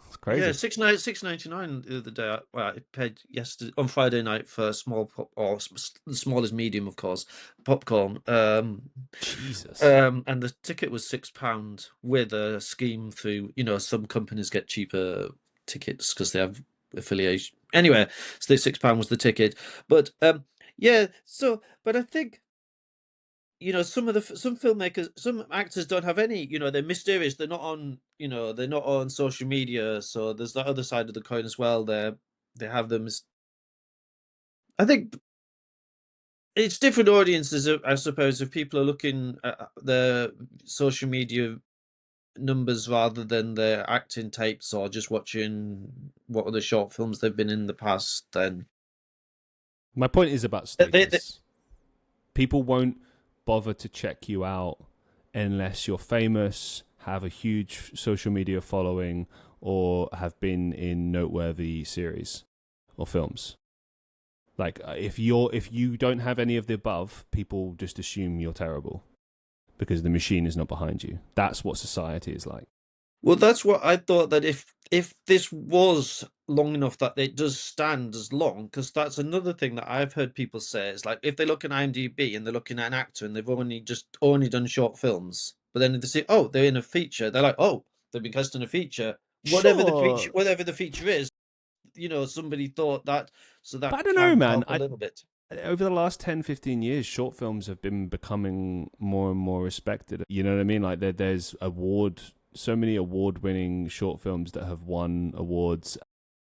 It's Yeah, crazy. 6.99 the other day. Well, I paid yesterday on Friday night for a small pop, or the smallest medium, of course, popcorn. Jesus. And the ticket was £6 with a scheme through, some companies get cheaper tickets because they have affiliation. Anyway, so the £6 was the ticket. But yeah, but I think, some filmmakers, some actors don't have any, they're mysterious. They're not on, they're not on social media. So there's that other side of the coin as well. They have them, I think it's different audiences, I suppose. If people are looking at the social media numbers rather than their acting tapes or just watching what other short films they've been in the past, then My point is about they status. People won't bother to check you out unless you're famous, have a huge social media following, or have been in noteworthy series or films. Like if you don't have any of the above, people just assume you're terrible because the machine is not behind you. That's what society is like. Well, that's what I thought, that if this was long enough that it does stand as long, because that's another thing that I've heard people say is like if they look at IMDb and they're looking at an actor and they've only done short films, but then if they say, oh, they're in a feature, they're like, oh, they've been cast in a feature, Sure, whatever the feature is, somebody thought that, so but that I don't know, can man. help a little bit. Over the last 10, 15 years, short films have been becoming more and more respected. You know what I mean? Like there's so many award-winning short films that have won awards,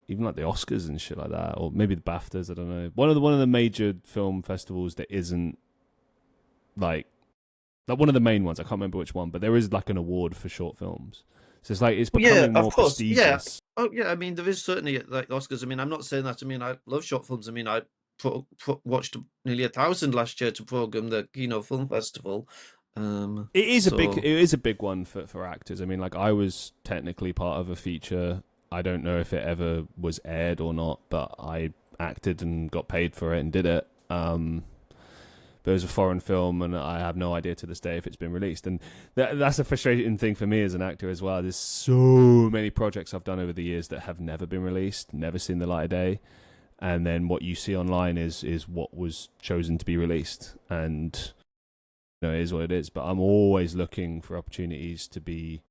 even like the Oscars and shit like that, or maybe the BAFTAs. I don't know. One of the major film festivals that isn't like one of the main ones. I can't remember which one, but there is like an award for short films. So it's like it's Well, yeah, becoming of more course. Yeah. prestigious. Oh, yeah. I mean, there is certainly like Oscars. I mean, I'm not saying that. I mean, I love short films. I mean, I watched nearly 1,000 last year to program the Kino Film Festival. It So is a big one for actors. I mean, like I was technically part of a feature. I don't know if it ever was aired or not, but I acted and got paid for it and did it. But it was a foreign film, and I have no idea to this day if it's been released. And that's a frustrating thing for me as an actor as well. There's so many projects I've done over the years that have never been released, never seen the light of day. And then what you see online is what was chosen to be released. And it is what it is. But I'm always looking for opportunities to be.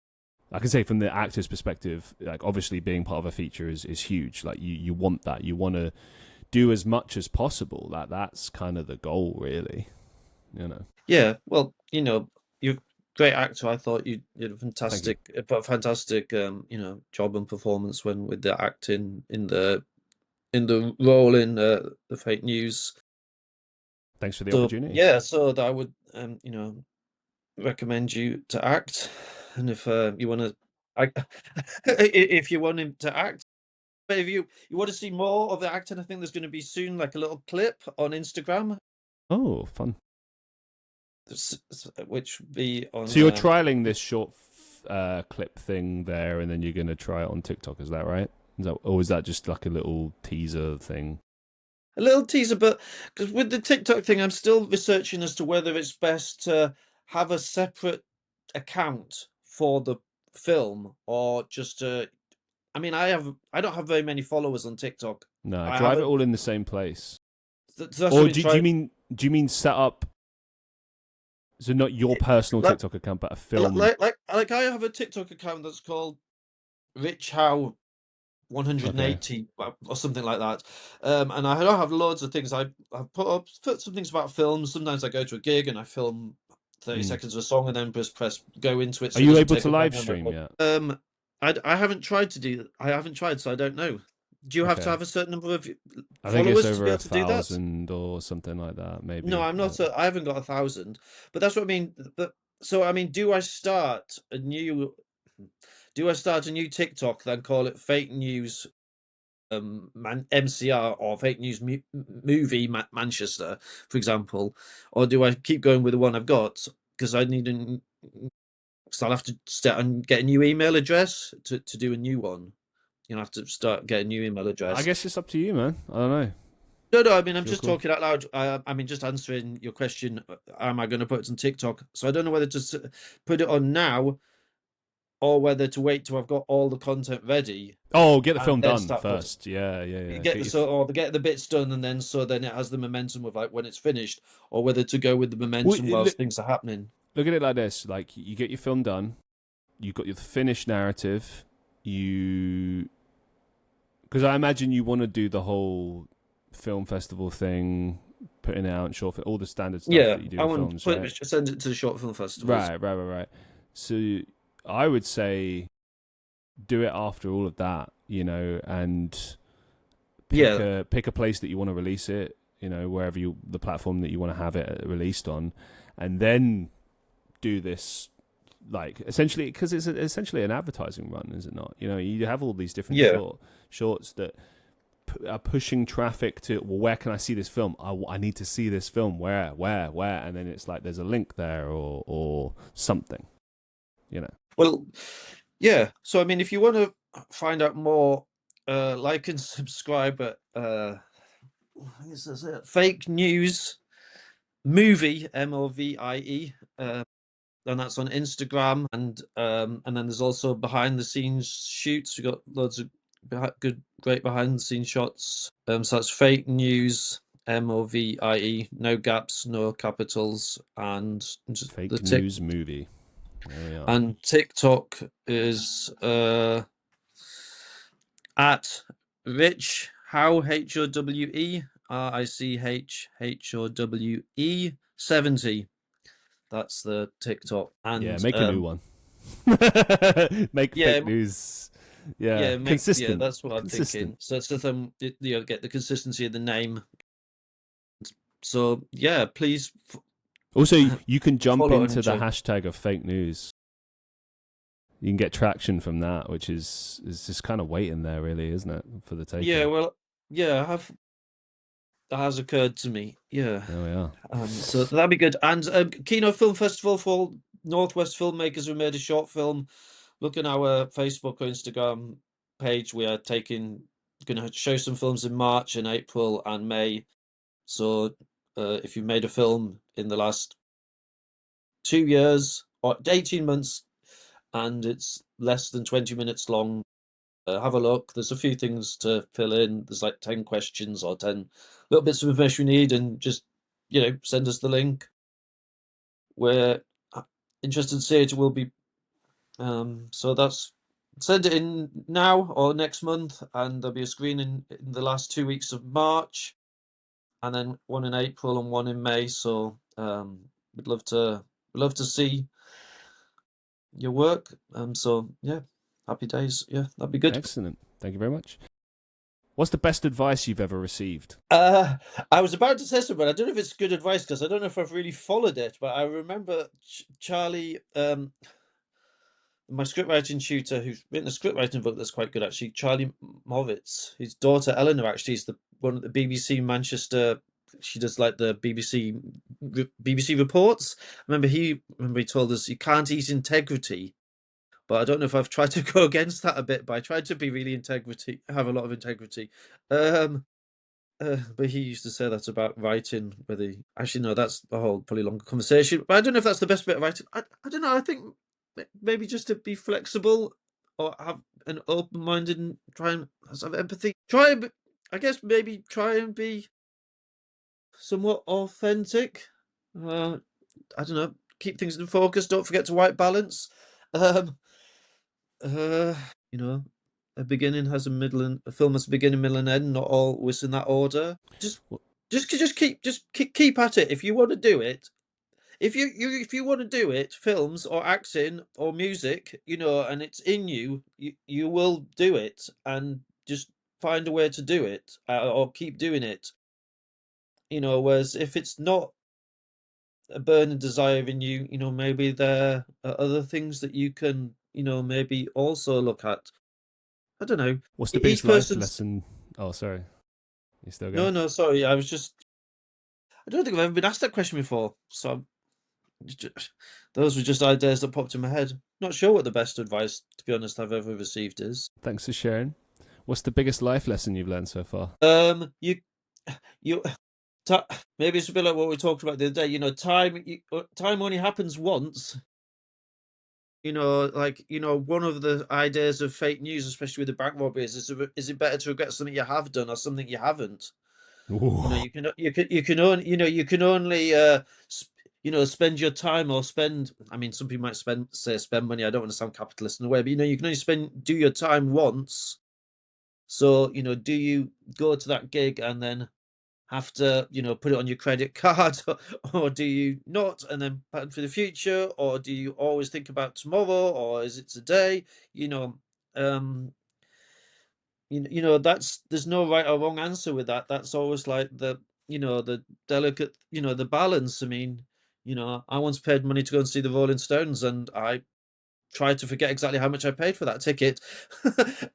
I can say from the actor's perspective, like obviously being part of a feature is huge. Like you want that. You want to do as much as possible. That's kind of the goal, really. yeah, well, you're a great actor. I thought you did Thank you. a fantastic, job and performance when with the acting in the role in the fake news. Thanks for the So opportunity. yeah, so that I would, recommend you to act, and if you want to, I, if you want him to act, but if you want to see more of the acting, I think there's going to be soon like a little clip on Instagram, Oh, fun. which will be So on you're trialing this short clip thing there, and then you're going to try it on TikTok. Is that right? Or is that just like a little teaser thing? a little teaser, but because with the TikTok thing, I'm still researching as to whether it's best to have a separate account for the film or just I mean, I don't have very many followers on TikTok. No, I drive it haven't. all in the same place. That's what Or I tried. do you mean set up? So not your personal Like, TikTok account, but a film. I have a TikTok account that's called Rich Howe Okay. 180 or something like that. And I don't have loads of things. I put some things about films. Sometimes I go to a gig and I film 30 Mm. seconds of a song and then just press go into it Are so it you doesn't able take to up live any of my stream phone. yet? I haven't tried to do. I haven't tried, so I don't know. Do you have to Okay. have a certain number of I think it's followers to be over able to do that? 1,000 or something like that. No, Maybe. I'm not. I haven't got 1,000, but that's what I mean. But so I mean, do I start a new TikTok then call it fake news MCR or fake news movie Manchester, for example, or do I keep going with the one I've got because I need so I'll have to start and get a new email address to do a new one. You know, I have to start get a new email I address. guess it's up to you, man. I don't know. No, I mean, I'm It's your just call. talking out loud. I mean, just answering your question. Am I going to put it on TikTok? So I don't know whether to put it on now or whether to wait till I've got all the content ready Oh, get the and film then done start putting. first. Yeah, yeah, You yeah. get the Get your. or get the bits done, and then it has the momentum of like when it's finished, or whether to go with the Well, momentum whilst things are happening. look at it like this: like you get your film done, you've got your finished narrative. Because I imagine you want to do the whole film festival thing, putting out short, all the standard stuff Yeah, that you do I in want to films, right? send it to the short film festivals. Right. So I would say do it after all of that, and Yeah, pick a place that you want to release it. wherever the platform that you want to have it released on, and then do this, like, essentially, because it's essentially an advertising run, is it not? You have all these different shorts that are pushing traffic to, well, where can I see this film? I need to see this film. Where? And then it's like there's a link there or something, Well, yeah. So I mean, if you want to find out more, like and subscribe at Fake News Movie, MOVIE, and that's on Instagram, and then there's also behind the scenes shoots. We've got loads of great behind the scenes shots. So that's Fake News, MOVIE, no gaps, no capitals, and just Fake News Movie. There we are. And TikTok is at Rich Howe, HOWE, RICHHOWE 70. That's the TikTok. And make a new one. Make fake news. Consistent. Yeah, that's what I'm thinking. So it's the get the consistency of the name. So yeah, please. Also, you can jump into the hashtag of fake news. You can get traction from that, which is just kind of waiting there, really, isn't it, for the taking? Yeah, well, yeah, that has occurred to me. Yeah, there we are. So that'd be good. And Kino Film Festival for all Northwest filmmakers who made a short film. Look at our Facebook or Instagram page. We are going to show some films in March and April and May. So if you made a film in the last 2 years or 18 months and it's less than 20 minutes long, have a look. There's a few things to fill in. There's like 10 questions or 10 little bits of information we need, and just send us the link. We're interested to see it. Will be so that's, send it in now or next month, and there'll be a screening in the last 2 weeks of March, and then one in April and one in May. So we'd love to see your work. So yeah, happy days. Yeah, that'd be good. Excellent. Thank you very much. What's the best advice you've ever received? I was about to say something, but I don't know if it's good advice, because I don't know if I've really followed it. But I remember Charlie, my scriptwriting tutor, who's written a scriptwriting book that's quite good, actually, Charlie Movitz. His daughter Eleanor actually is one of the BBC Manchester. She does like the BBC reports. Remember he told us you can't eat integrity. But I don't know if I've tried to go against that a bit, but I tried to be really have a lot of integrity. But he used to say that about writing, actually, no, that's a whole probably longer conversation. But I don't know if that's the best bit of writing. I don't know. I think maybe just to be flexible or have an open minded and try and have empathy. I guess maybe try and be somewhat authentic. I don't know. Keep things in focus. Don't forget to white balance. A beginning has a middle, and a film has a beginning, middle, and end. Not always in that order. Just keep at it. If you want to do it, if you want to do it, films or acting or music, and it's in you, you will do it, and just find a way to do it, or keep doing it. Whereas if it's not a burning desire in you, maybe there are other things that you can, maybe also look at. I don't know. What's the biggest life lesson? Oh, sorry. You still going? No, sorry. I don't think I've ever been asked that question before. So those were just ideas that popped in my head. Not sure what the best advice, to be honest, I've ever received is. Thanks for sharing. What's the biggest life lesson you've learned so far? Maybe it's a bit like what we talked about the other day. Time only happens once. One of the ideas of fake news, especially with the bank robberies, is it better to regret something you have done or something you haven't? You can only spend your time or spend. I mean, some people might spend money. I don't want to sound capitalist in a way, but you can only do your time once. So do you go to that gig and then have to put it on your credit card, or do you not and then plan for the future, or do you always think about tomorrow, or is it today? That's, there's no right or wrong answer with that. That's always like the the delicate, the balance. I mean, I once paid money to go and see the Rolling Stones, and I tried to forget exactly how much I paid for that ticket.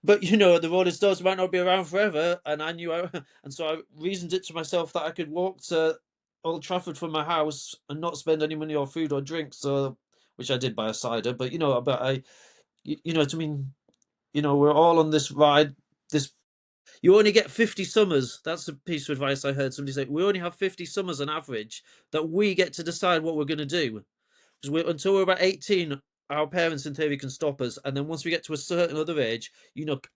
But the Rolling Stones might not be around forever, and I knew and so I reasoned it to myself that I could walk to Old Trafford from my house and not spend any money on food or drink. So, which I did buy a cider, but you know what I mean. We're all on this ride. This You only get 50 summers. That's a piece of advice I heard somebody say. We only have 50 summers on average that we get to decide what we're going to do. Because until we're about 18, our parents in theory can stop us. And then once we get to a certain other age,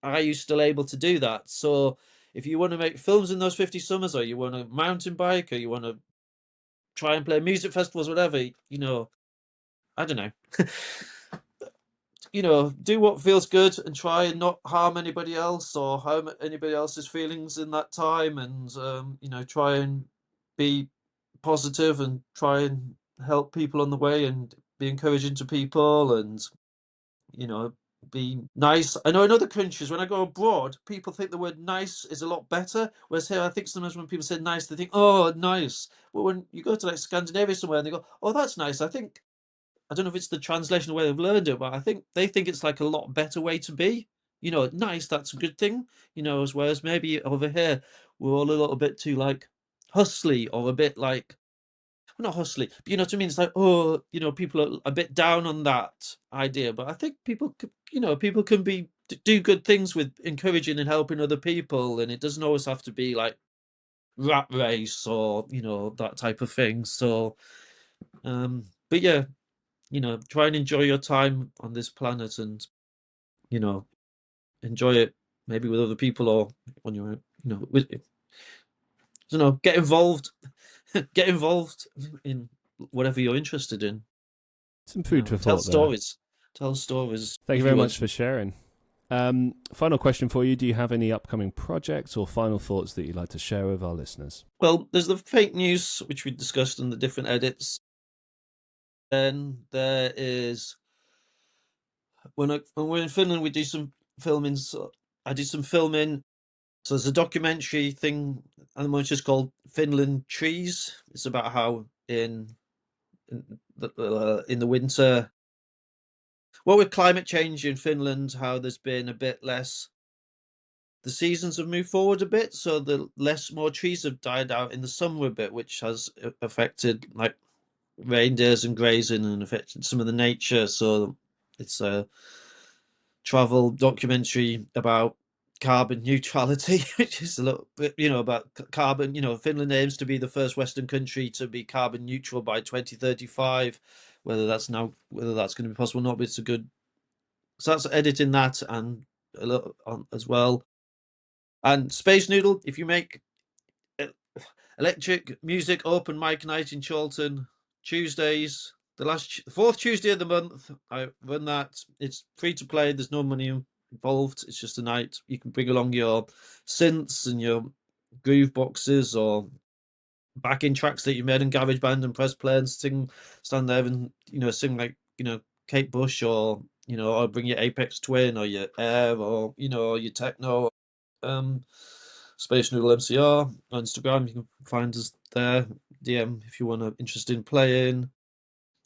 are you still able to do that? So if you want to make films in those 50 summers, or you want to mountain bike, or you want to try and play music festivals, whatever, I don't know. Do what feels good and try and not harm anybody else or harm anybody else's feelings in that time. And, try and be positive and try and help people on the way and be encouraging to people and, be nice. I know in other countries, when I go abroad, people think the word nice is a lot better. Whereas here, I think sometimes when people say nice, they think, oh, nice. But when you go to like Scandinavia somewhere and they go, oh, that's nice, I don't know if it's the translation way they've learned it, but I think they think it's like a lot better way to be. Nice, that's a good thing. As whereas maybe over here we're all a little bit too like hustly or a bit like, well, not hustly, but you know what I mean? It's like, oh, people are a bit down on that idea. But I think people can do good things with encouraging and helping other people, and it doesn't always have to be like rat race or that type of thing. So, but yeah, try and enjoy your time on this planet and, enjoy it maybe with other people or on your own, get involved, get involved in whatever you're interested in. Some food for Tell thought there. stories. Tell stories. Thank you very much for sharing. Final question for you. Do you have any upcoming projects or final thoughts that you'd like to share with our listeners? Well, there's the fake news, which we discussed in the different edits. Then there is when we're in Finland, we do some filming. So I did some filming. So there's a documentary thing at the moment just called Finland Trees. It's about how in the winter, well, with climate change in Finland, how there's been a bit less. The seasons have moved forward a bit, so the more trees have died out in the summer a bit, which has affected like reindeers and grazing and affected some of the nature. So it's a travel documentary about carbon neutrality, which is a little bit, about carbon. Finland aims to be the first Western country to be carbon neutral by 2035. Whether that's going to be possible or not, but it's a good. So that's editing that and a little on as well. And Space Noodle, if you make electric music open mic night in Chorlton, Tuesdays, the fourth Tuesday of the month, I run that. It's free to play. There's no money involved. It's just a night. You can bring along your synths and your groove boxes or backing tracks that you made in GarageBand and press play and stand there and sing like Kate Bush or or bring your Apex Twin or your Air or or your techno. Space Noodle MCR on Instagram. You can find us there. DM if you want to interested in playing.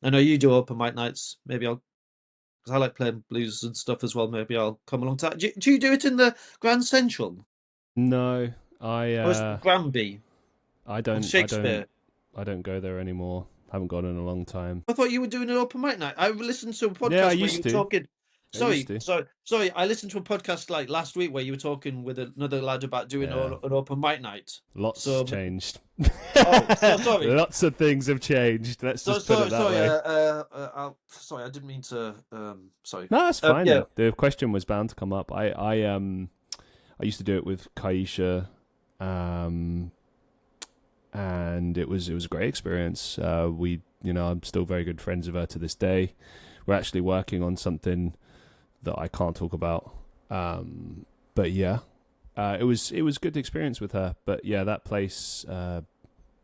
I know you do open mic nights. Maybe because I like playing blues and stuff as well. Maybe I'll come along to that. Do you do it in the Grand Central? No, Or is it Granby? I don't. Shakespeare. I don't go there anymore. Haven't gone in a long time. I thought you were doing an open mic night. I listened to a podcast Yeah, I where you used were to. talking. I used to. Sorry. I listened to a podcast like last week where you were talking with another lad about doing an open mic night. Lots changed. So sorry. Lots of things have changed. Let's just put it that way. Sorry, I didn't mean to. Sorry. No, that's fine. Yeah. The question was bound to come up. I used to do it with Kaisha, and it was a great experience. I'm still very good friends with her to this day. We're actually working on something that I can't talk about. But yeah, it was good experience with her. But yeah, that place,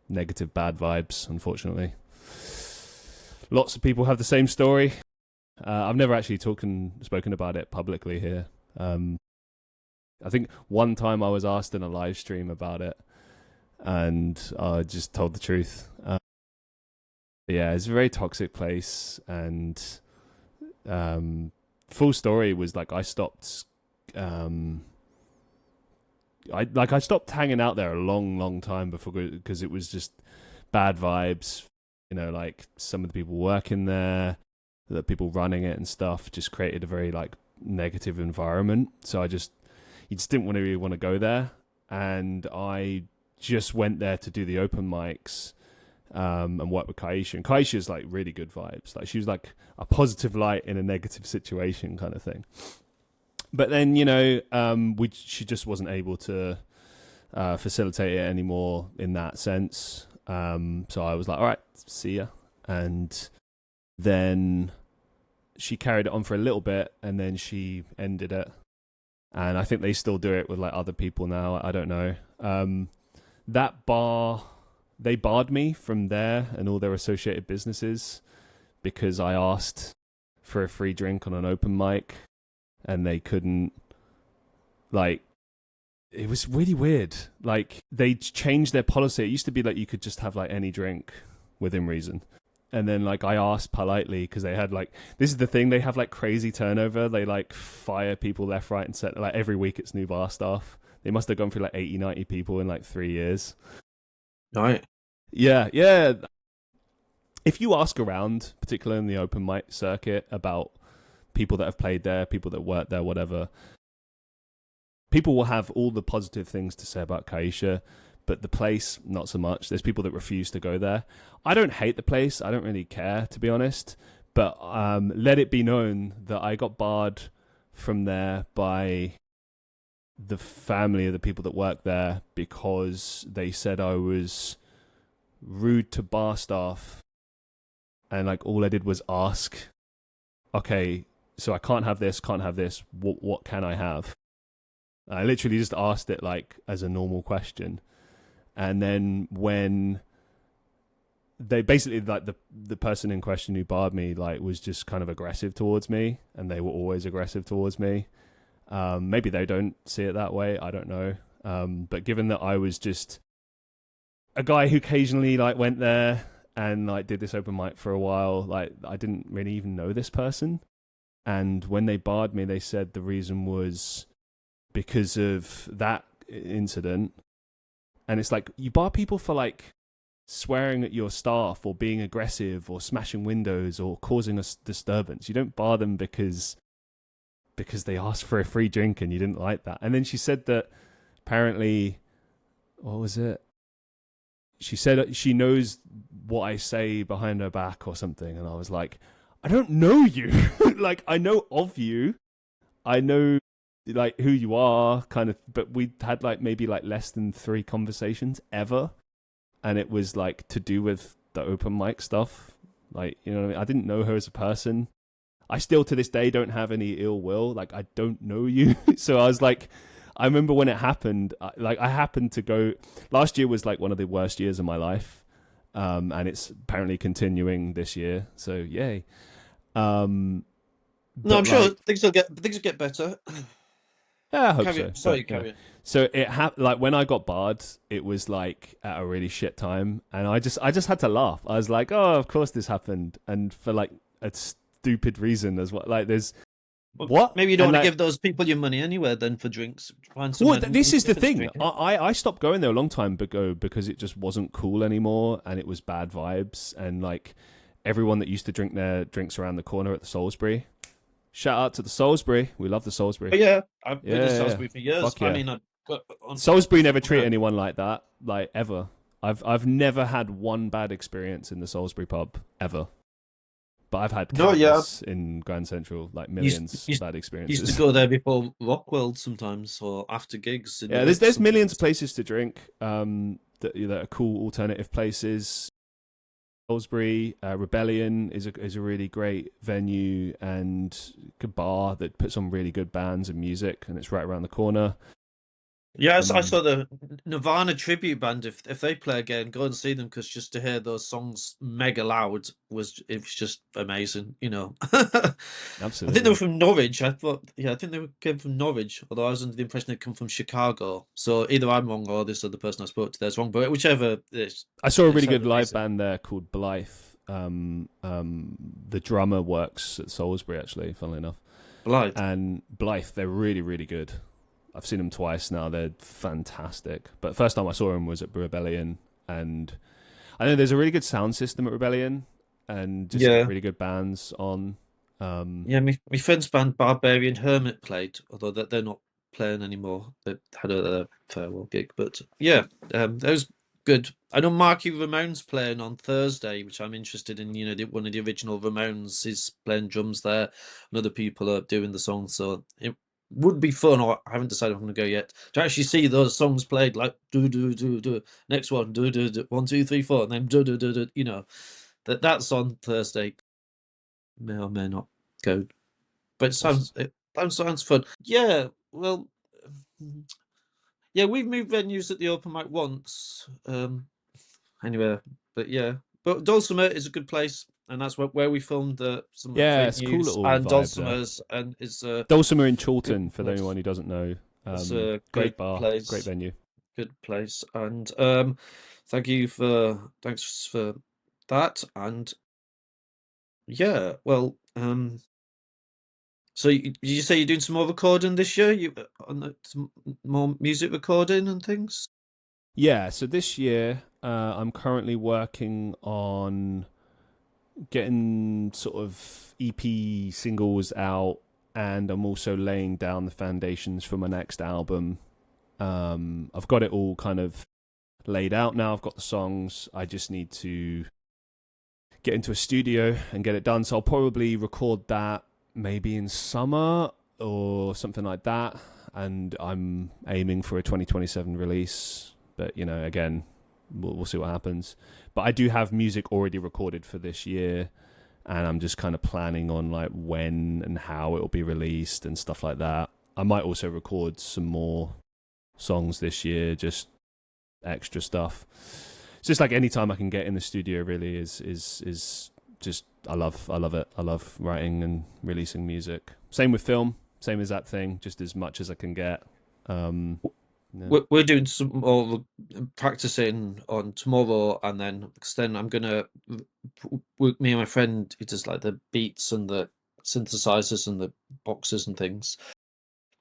negative, bad vibes, unfortunately. Lots of people have the same story. I've never actually spoken about it publicly here. I think one time I was asked in a live stream about it, and I just told the truth. Yeah, it's a very toxic place, and full story was like I stopped. I stopped hanging out there a long time before, because it was just bad vibes. You know, like some of the people working there, the people running it and stuff, just created a very like negative environment. So you just didn't really want to go there. And I just went there to do the open mics, and work with Kaisha. And Kaisha is like really good vibes. Like she was like a positive light in a negative situation kind of thing. But then, you know, she just wasn't able to facilitate it anymore in that sense. So I was like, all right, see ya. And then she carried it on for a little bit, and then she ended it. And I think they still do it with like other people now. I don't know. That bar, they barred me from there and all their associated businesses because I asked for a free drink on an open mic, and they couldn't. Like, it was really weird. Like, they changed their policy. It used to be like you could just have like any drink within reason. And then like I asked politely, because they had like, this is the thing, they have like crazy turnover. They like fire people left, right, and center. Like every week it's new bar staff. They must have gone through like 80, 90 people in like 3 years. Right. Yeah. If you ask around, particularly in the open mic circuit, about people that have played there, people that work there, whatever, people will have all the positive things to say about Kaisha, but the place, not so much. There's people that refuse to go there. I don't hate the place. I don't really care, to be honest. But let it be known that I got barred from there by the family of the people that work there because they said I was rude to bar staff. And like all I did was ask, okay, so I can't have this. What can I have? I literally just asked it like as a normal question. And then when they basically, like the person in question who barred me, like was just kind of aggressive towards me, and they were always aggressive towards me. Maybe they don't see it that way. I don't know. But given that I was just a guy who occasionally like went there and like did this open mic for a while, like I didn't really even know this person. And when they barred me, they said the reason was because of that incident. And it's like, you bar people for like swearing at your staff or being aggressive or smashing windows or causing a disturbance. You don't bar them because they asked for a free drink and you didn't like that. And then she said that apparently, what was it? She said she knows what I say behind her back or something. And I was like, I don't know you. Like, I know of you. I know like who you are, kind of, but we had like maybe like less than 3 conversations ever, and it was like to do with the open mic stuff. Like, you know what I mean? I didn't know her as a person. I still to this day don't have any ill will. Like, I don't know you. So I was like, I remember when it happened, I happened to go, last year was like one of the worst years of my life, and it's apparently continuing this year, so yay. No, I'm sure things will get better. Yeah, I hope so. Sorry, carry on. So it like when I got barred, it was like at a really shit time, and I just had to laugh. I was like, oh, of course this happened, and for like a stupid reason as well. Like there's what? Maybe you don't want to give those people your money anywhere then for drinks. Well, this is the thing. I stopped going there a long time ago because it just wasn't cool anymore, and it was bad vibes, and like everyone that used to drink there drinks around the corner at the Salisbury. Shout out to the Salisbury. We love the Salisbury. Oh, yeah, I've been to Salisbury for years. Yeah. I mean, Salisbury never treat anyone like that, like ever. I've never had one bad experience in the Salisbury pub ever, but I've had countless in Grand Central, like millions of bad experiences. Used to go there before Rockworld sometimes or after gigs. Yeah, there's millions of places to drink that are cool alternative places. Salisbury Rebellion is a really great venue and a bar that puts on really good bands and music, and it's right around the corner. Yeah, I Um, saw the Nirvana tribute band. If they play again, go and see them, because just to hear those songs mega loud was just amazing. I think they were Absolutely. from Norwich. I think came from Norwich. Although I was under the impression they'd come from Chicago. So either I'm wrong or this other person I spoke to there's wrong. But whichever I saw a they really sound good live amazing. band there called Blythe. The drummer works at Salisbury, actually, funnily enough. Blythe. And Blythe, they're really, really good. I've seen them twice now. They're fantastic. But the first time I saw them was at Rebellion, and I know there's a really good sound system at Rebellion, and just get Yeah. really good bands on. Yeah, my friend's band Barbarian Hermit played, although they're not playing anymore. They had a farewell gig, but yeah, that was good. I know Marky Ramone's playing on Thursday, which I'm interested in. One of the original Ramones is playing drums there, and other people are doing the songs, so it would be fun. Or I haven't decided if I'm going to go yet, to actually see those songs played, like do do do do, next one do do do, 1 2 3 4, and then do do do do. That's on Thursday. May or may not go, but Awesome. that sounds fun. Yeah, well, yeah, we've moved venues at the open mic once. Anyway, but yeah, but Dulcimer is a good place, and that's where we filmed some Yeah, fake it's a cool news, little and vibe there. Dulcimer's, and it's a Dulcimer in good Chorlton, for place. anyone who doesn't know. It's a Great bar, great place, venue. good place, and thanks for that, and yeah, well, so did you say you're doing some more recording this year? You on some more music recording and things? Yeah, so this year I'm currently working on getting sort of EP singles out, and I'm also laying down the foundations for my next album. I've got it all kind of laid out now. I've got the songs. I just need to get into a studio and get it done. So I'll probably record that maybe in summer or something like that. And I'm aiming for a 2027 release. But, again, we'll see what happens. But I do have music already recorded for this year. And I'm just kind of planning on like when and how it will be released and stuff like that. I might also record some more songs this year, just extra stuff. It's just like any time I can get in the studio really is just I love it. I love writing and releasing music. Same with film, same as that thing, just as much as I can get. Yeah. We're doing some more practicing on tomorrow, and then because then I'm gonna me and my friend who does like the beats and the synthesizers and the boxes and things.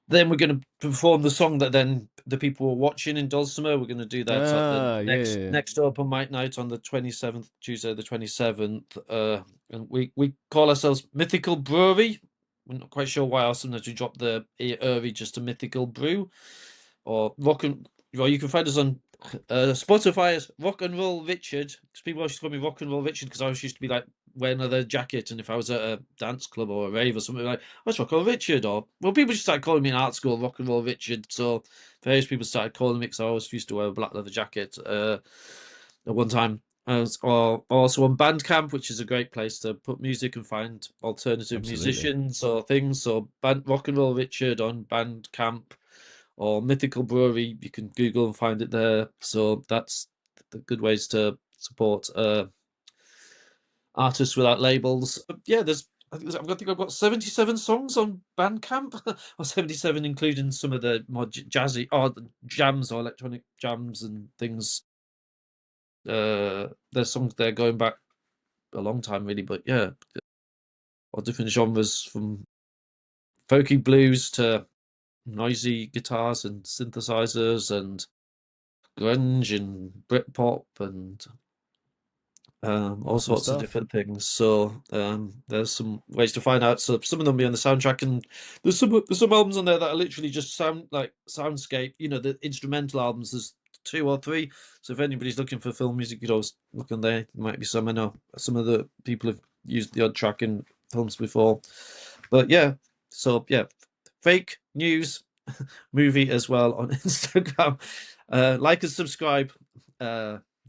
Then we're going to perform the song that then the people were watching in Dulcimer. We're going to do that at the Ah, yeah, yeah, yeah. next open mic night on the 27th, Tuesday the 27th. And we call ourselves Mythical Brewery. We're not quite sure why else. Sometimes we drop the early just a Mythical Brew, or rock and. Well, you can find us on Spotify as Rock and Roll Richard, because people always call me Rock and Roll Richard because I always used to be like wearing a leather jacket, and if I was at a dance club or a rave or something, like, what's Rock and Roll Richard? Or well, people just started calling me in art school Rock and Roll Richard, so various people started calling me because I always used to wear a black leather jacket. At one time, or also on Bandcamp, which is a great place to put music and find alternative Absolutely. musicians or things. So Rock and Roll Richard on Bandcamp, or Mythical Brewery. You can Google and find it there. So that's the good ways to support artists without labels. But yeah, I think I've got 77 songs on Bandcamp, or 77 including some of the more jazzy or jams or electronic jams and things. There's songs there going back a long time, really, but yeah, all different genres from folky blues to noisy guitars and synthesizers and grunge and Britpop and all Awesome sorts of stuff. different things. So there's some ways to find out. So some of them be on the soundtrack, and there's some albums on there that are literally just sound like soundscape. The instrumental albums. There's two or three. So if anybody's looking for film music, you'd always look on there. There might be some. I know some of the people have used the odd track in films before, but yeah. So yeah, fake news movie as well on Instagram. Like and subscribe.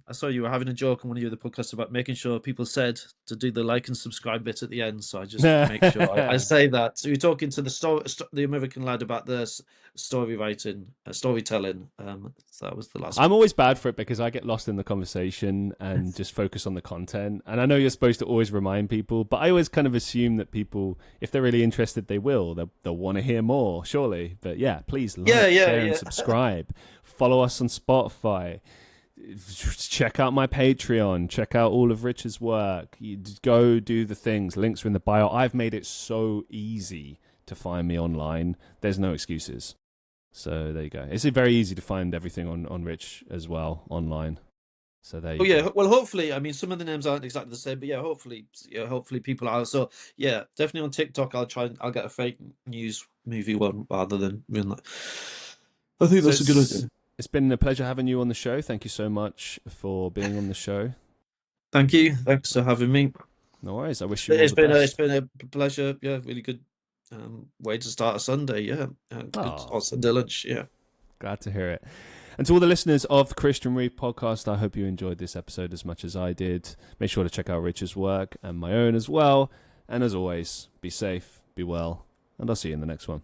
I saw you were having a joke on one of your other podcasts about making sure people said to do the like and subscribe bit at the end. So I just make sure I say that. So you're talking to the American lad about the story writing, storytelling. So that was the last I'm one. always bad for it because I get lost in the conversation and just focus on the content. And I know you're supposed to always remind people, but I always kind of assume that people, if they're really interested, they will. They'll want to hear more, surely. But yeah, please like, share, and subscribe. Follow us on Spotify. Check out my Patreon. Check out all of Rich's work. You go do the things. Links are in the bio. I've made it so easy to find me online. There's no excuses. So there you go. It's very easy to find everything on Rich as well online. So there you go. Well, hopefully, I mean, some of the names aren't exactly the same, but hopefully people are. So definitely on TikTok, I'll get a fake news movie one rather than being like. I think that's a good idea. It's been a pleasure having you on the show. Thank you so much for being on the show. Thank you. Thanks for having me. No worries. I wish you all the best. It's been a pleasure. Yeah, really good way to start a Sunday. Yeah, good or Sunday lunch. Yeah, glad to hear it. And to all the listeners of the Christian Reeve podcast, I hope you enjoyed this episode as much as I did. Make sure to check out Rich's work and my own as well. And as always, be safe, be well, and I'll see you in the next one.